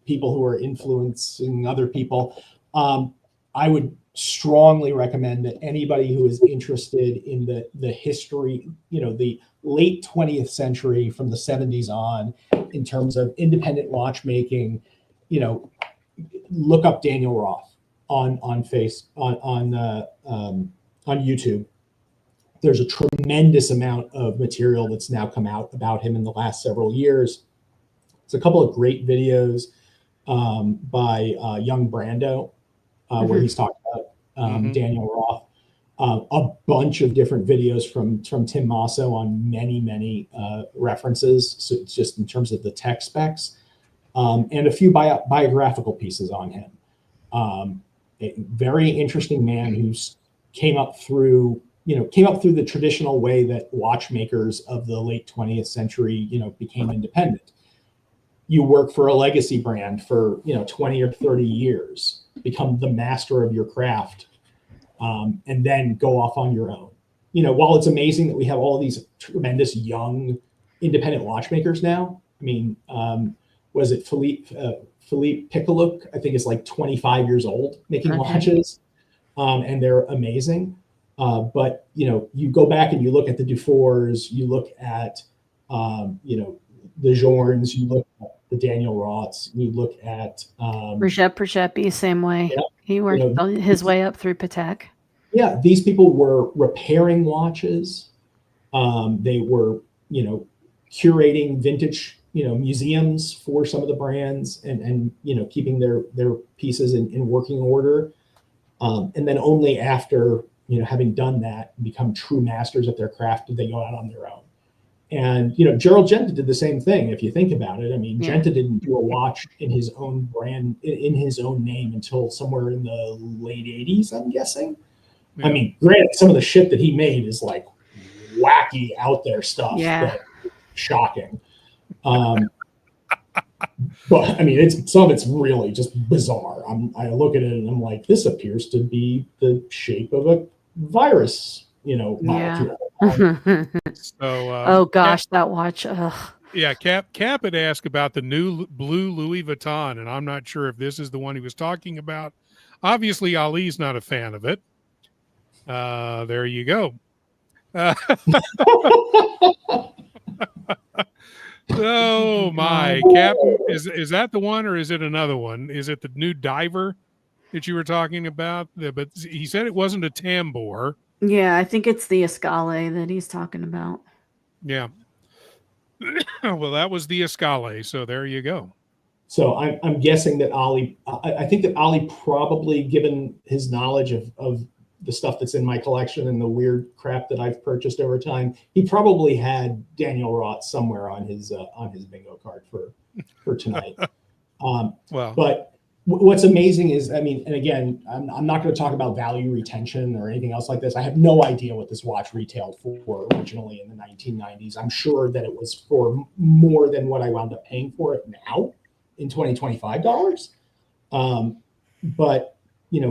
F: people who are influencing other people. I would strongly recommend that anybody who is interested in the history, the late 20th century from the 70s on, in terms of independent watchmaking, look up Daniel Roth on YouTube. There's a tremendous amount of material that's now come out about him in the last several years. It's a couple of great videos by Young Brando, where he's talking about Daniel Roth. A bunch of different videos from Tim Masso on many references. So it's just in terms of the tech specs, and a few biographical pieces on him. a very interesting man who's came up through the traditional way that watchmakers of the late 20th century, became independent. You work for a legacy brand for 20 or 30 years, become the master of your craft, and then go off on your own. While it's amazing that we have all these tremendous young independent watchmakers now. I mean, was it Philippe Piccoluk? I think is like 25 years old making watches, and they're amazing. But you go back and you look at the Dufors, you look at the Journes, you look at the Daniel Roths, you look at
D: Brigitte Perchepi, same way.
F: Yeah,
D: He worked his way up through Patek.
F: Yeah, these people were repairing watches. They were, curating vintage, museums for some of the brands and keeping their pieces in working order. And then only after, having done that and become true masters at their craft did they go out on their own. And, Gerald Genta did the same thing. If you think about it, I mean, Genta didn't do a watch in his own brand, in his own name until somewhere in the late 80s, I'm guessing. Yeah. I mean, granted, some of the shit that he made is like wacky out there stuff.
D: Yeah.
F: Shocking. But I mean, some of it's really just bizarre. I look at it and I'm like, this appears to be the shape of a virus, molecule.
B: So,
D: oh gosh, that watch. Ugh.
B: Yeah, Cap had asked about the new blue Louis Vuitton, and I'm not sure if this is the one he was talking about. Obviously, Ali's not a fan of it. There you go. Oh my, Cap, is that the one or is it another one? Is it the new diver that you were talking about? But he said it wasn't a tambour.
D: Yeah, I think it's the Escale that he's talking about.
B: Yeah. Well, that was the Escale, so there you go.
F: So I'm guessing that Ali, I think that Ali probably, given his knowledge of the stuff that's in my collection and the weird crap that I've purchased over time, he probably had Daniel Roth somewhere on his bingo card for tonight.
B: Well,
F: but what's amazing is, I mean, and again, I'm not going to talk about value retention or anything else like this. I have no idea what this watch retailed for originally in the 1990s. I'm sure that it was for more than what I wound up paying for it now in $20-25. But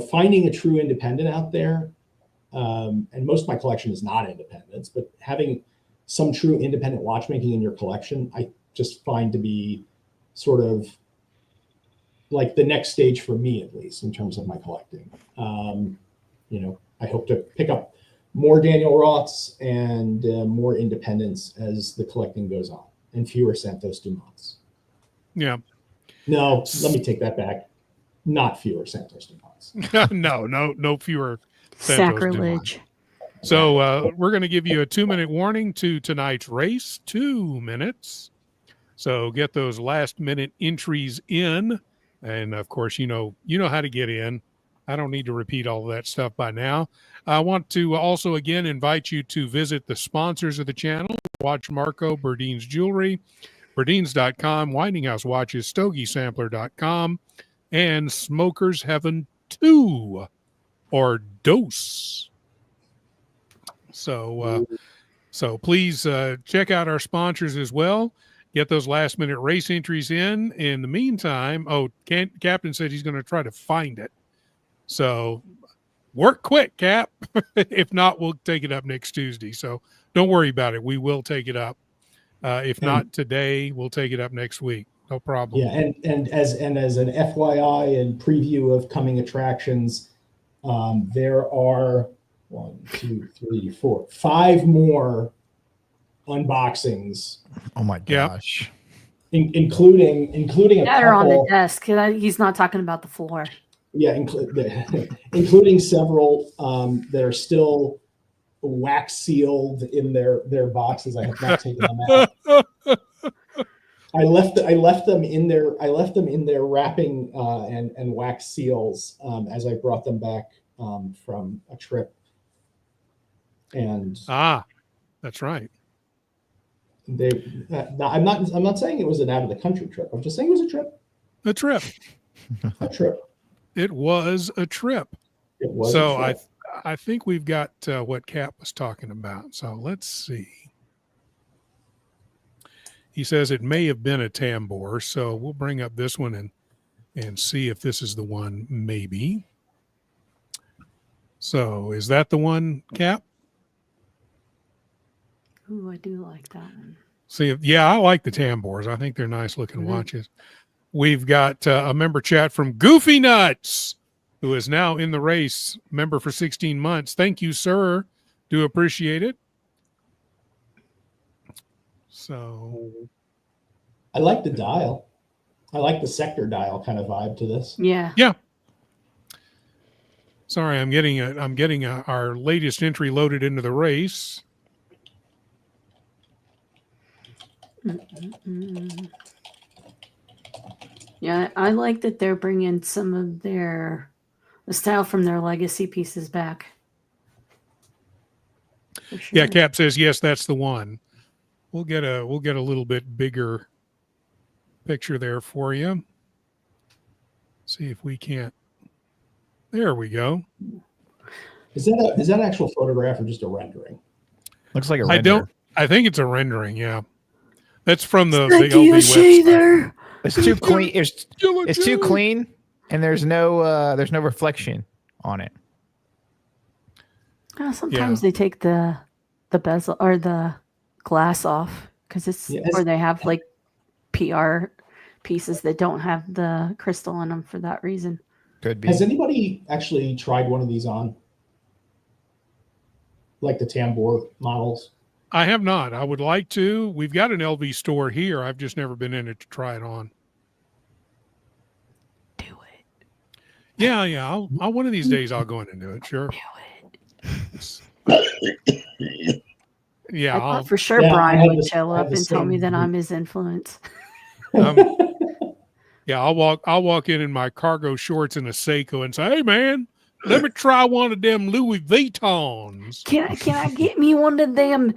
F: finding a true independent out there, and most of my collection is not independents, but having some true independent watchmaking in your collection, I just find to be sort of like the next stage for me, at least in terms of my collecting. I hope to pick up more Daniel Roths and more independents as the collecting goes on, and fewer Santos Dumonts.
B: Yeah.
F: No, let me take that back. Not fewer Santos Dumonts.
B: No fewer Santos
D: Sacrilege.
B: Dumont. So we're going to give you a 2-minute warning to tonight's race. 2 minutes. So get those last minute entries in. And of course, you know how to get in. I don't need to repeat all of that stuff by now. I want to also again invite you to visit the sponsors of the channel: Watch Marco, Berdeen's Jewelry, Berdeens.com, Winding House Watches, StogieSampler.com, and Smokers Heaven 2 or Dose. So please check out our sponsors as well. Get those last minute race entries in. In the meantime, Captain said he's going to try to find it. So work quick, Cap. If not, we'll take it up next Tuesday. So don't worry about it. We will take it up. If not today, we'll take it up next week. No problem.
F: Yeah, and as an FYI and preview of coming attractions, there are 5 more unboxings.
A: Oh my gosh!
F: Including a
D: that are
F: couple,
D: on the desk. He's not talking about the floor.
F: Yeah, including several that are still wax sealed in their boxes. I have not taken them out. I left them in their wrapping and wax seals as I brought them back from a trip. And
B: that's right.
F: I'm not saying it was an out of the country trip. I'm just saying it was a trip.
B: A trip.
F: A trip.
B: It was a trip.
F: It was
B: So
F: a trip.
B: I think we've got what Cap was talking about. So let's see. He says it may have been a tambour. So we'll bring up this one and see if this is the one, maybe. So is that the one, Cap?
D: Ooh, I do like that one.
B: See, yeah, I like the tambours. I think they're nice looking
D: Mhm.
B: watches. We've got a member chat from Goofy Nuts, who is now in the race, member for 16 months. Thank you, sir. Do appreciate it. So,
F: I like the dial. I like the sector dial kind of vibe to this.
D: Yeah.
B: yeah. Sorry, I'm getting our latest entry loaded into the race.
D: Mm-mm-mm. Yeah, I like that they're bringing some of the style from their legacy pieces back. For sure.
B: Yeah, Cap says yes, that's the one. We'll get a little bit bigger picture there for you. See if we can't. There we go.
F: Is that an actual photograph or just a rendering?
A: Looks like a
B: I
A: render.
B: think it's a rendering. Yeah, that's from the
D: Thank
B: LB
D: you,
B: website.
D: there.
A: It's too clean. It's too clean, and there's no reflection on it.
D: Sometimes they take the bezel or the glass off because it's or they have like PR pieces that don't have the crystal in them for that reason.
A: Could be.
F: Has anybody actually tried one of these on? Like the tambour models?
B: I have not. I would like to. We've got an LV store here. I've just never been in it to try it on.
D: Do it.
B: Yeah. I'll one of these days I'll go in and do it. Sure.
D: Do it.
B: Yeah.
D: I thought for sure
F: Yeah,
D: Brian
F: I
D: would
F: have
D: show
F: I have
D: up
F: the
D: and tell me
F: same
D: that
F: group.
D: I'm his influence.
B: Yeah. I'll walk in my cargo shorts and a Seiko and say, "Hey, man, let me try one of them Louis Vuittons.
D: Can I get me one of them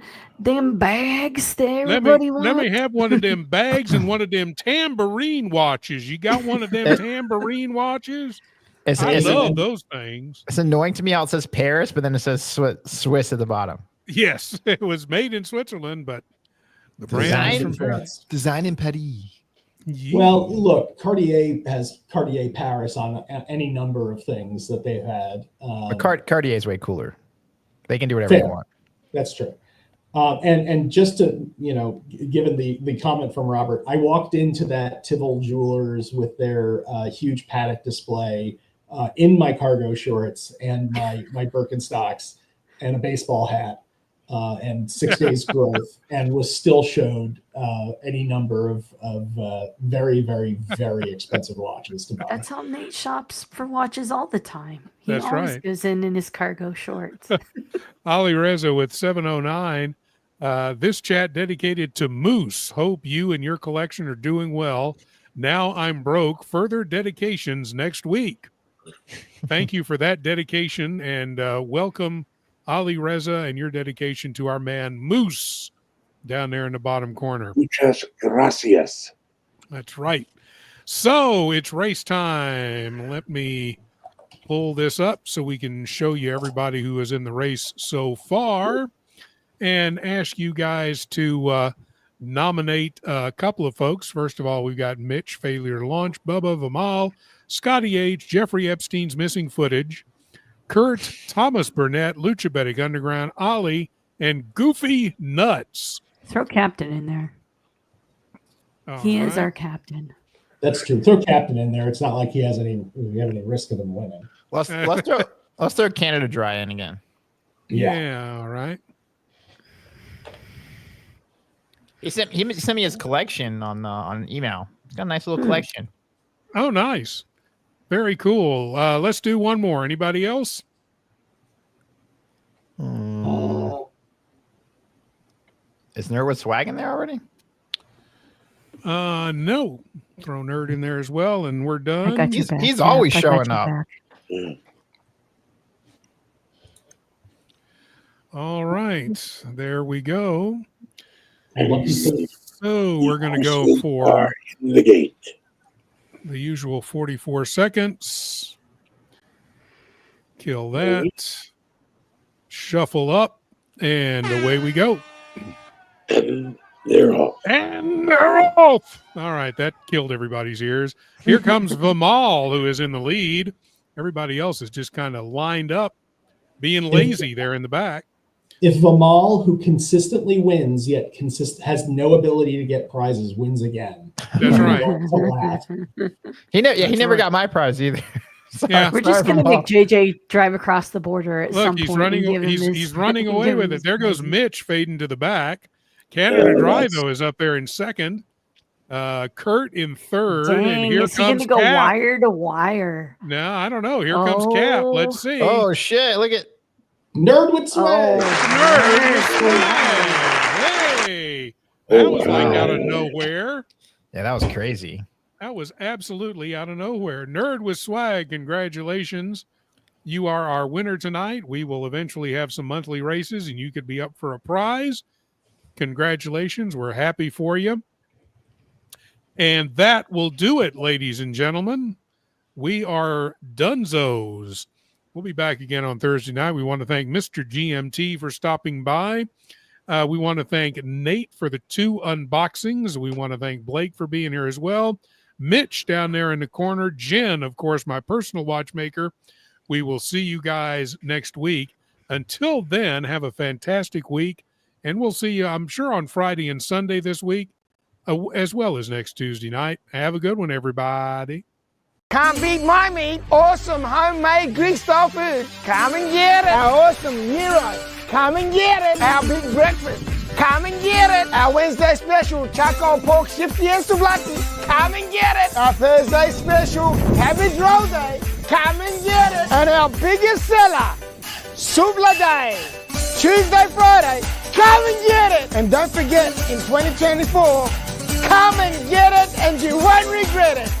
D: bags that
B: Let
D: everybody
B: me
D: wants?
B: have one of them bags and one of them tambourine watches. You got one of them tambourine watches? I love those things.
A: It's annoying to me how it says Paris, but then it says Swiss at the bottom.
B: Yes, it was made in Switzerland, but the brand is from France.
H: Design in Paris.
B: Yeah.
F: Well, look, Cartier has Cartier Paris on any number of things that they've had.
A: But Cartier is way cooler. They can do whatever they want.
F: That's true. And just to, given the comment from Robert, I walked into that Tivol Jewelers with their huge Patek display in my cargo shorts and my Birkenstocks and a baseball hat and 6 days growth, and was still showed any number of very, very, very expensive watches to buy.
D: That's how Nate shops for watches all the time. He
B: That's
D: always
B: right.
D: goes in his cargo shorts.
B: Ali Reza with 709. This chat dedicated to Moose. Hope you and your collection are doing well. Now I'm broke. Further dedications next week. Thank you for that dedication, and welcome Ali Reza and your dedication to our man Moose down there in the bottom corner.
E: Muchas gracias.
B: That's right. So it's race time. Let me pull this up so we can show you everybody who is in the race so far and ask you guys to nominate a couple of folks. First of all, we've got Mitch, Failure to Launch, Bubba, Vamal, Scotty H, Jeffrey Epstein's Missing Footage, Kurt, Thomas Burnett, Lucha Betic Underground, Ollie, and Goofy Nuts.
D: Throw Captain in there. He is our captain.
F: That's true. Throw Captain in there. It's not like we have any risk of them winning.
A: Let's throw Canada Dry in again.
B: Yeah, all right.
A: He sent me his collection on email. He's got a nice little collection.
B: Oh, nice. Very cool. Let's do one more. Anybody else?
A: Is Nerd with Swag in there already?
B: No. Throw Nerd in there as well, and we're done.
D: I got you back.
A: He's always
D: I got
A: showing
D: you
A: up.
D: back.
B: All right. There we go.
F: Lucky
B: So we're going to go for
E: in the gate.
B: the usual 44 seconds. Kill that. Shuffle up. And away we go.
E: And they're off.
B: And they're off. All right, that killed everybody's ears. Here comes Vimal, who is in the lead. Everybody else is just kind of lined up, being lazy there in the back.
F: If Vimal, who consistently wins yet has no ability to get prizes, wins again.
B: That's right.
A: He never got my prize either.
B: Yeah.
D: We're just going to make JJ drive across the border at some
B: Look,
D: point.
B: he's running away with it. There goes Mitch fading to the back. Canada Dry, though, is up there in second. Kurt in third.
D: Dang,
B: and here
D: is he going
B: comes
D: to go
B: Cap.
D: wire to wire?
B: No, I don't know. Here comes Cap. Let's see.
A: Oh, shit. Look at
F: Nerd with swag.
B: Nerd with swag. Hey, that was like out of nowhere.
A: Yeah, that was crazy.
B: That was absolutely out of nowhere. Nerd with swag, congratulations. You are our winner tonight. We will eventually have some monthly races, and you could be up for a prize. Congratulations. We're happy for you. And that will do it, ladies and gentlemen. We are donezos. We'll be back again on Thursday night. We want to thank Mr. GMT for stopping by. We want to thank Nate for the 2 unboxings. We want to thank Blake for being here as well. Mitch down there in the corner. Jen, of course, my personal watchmaker. We will see you guys next week. Until then, have a fantastic week. And we'll see you, I'm sure, on Friday and Sunday this week, as well as next Tuesday night. Have a good one, everybody.
H: Can't beat my meat. Awesome homemade Greek-style food. Come and get it. Our awesome gyros. Come and get it. Our big breakfast. Come and get it. Our Wednesday special, charcoal pork shifty and souvlaki. Come and get it. Our Thursday special, cabbage rosé. Come and get it. And our biggest seller, souvlaki. Tuesday, Friday, come and get it. And don't forget, in 2024, come and get it and you won't regret it.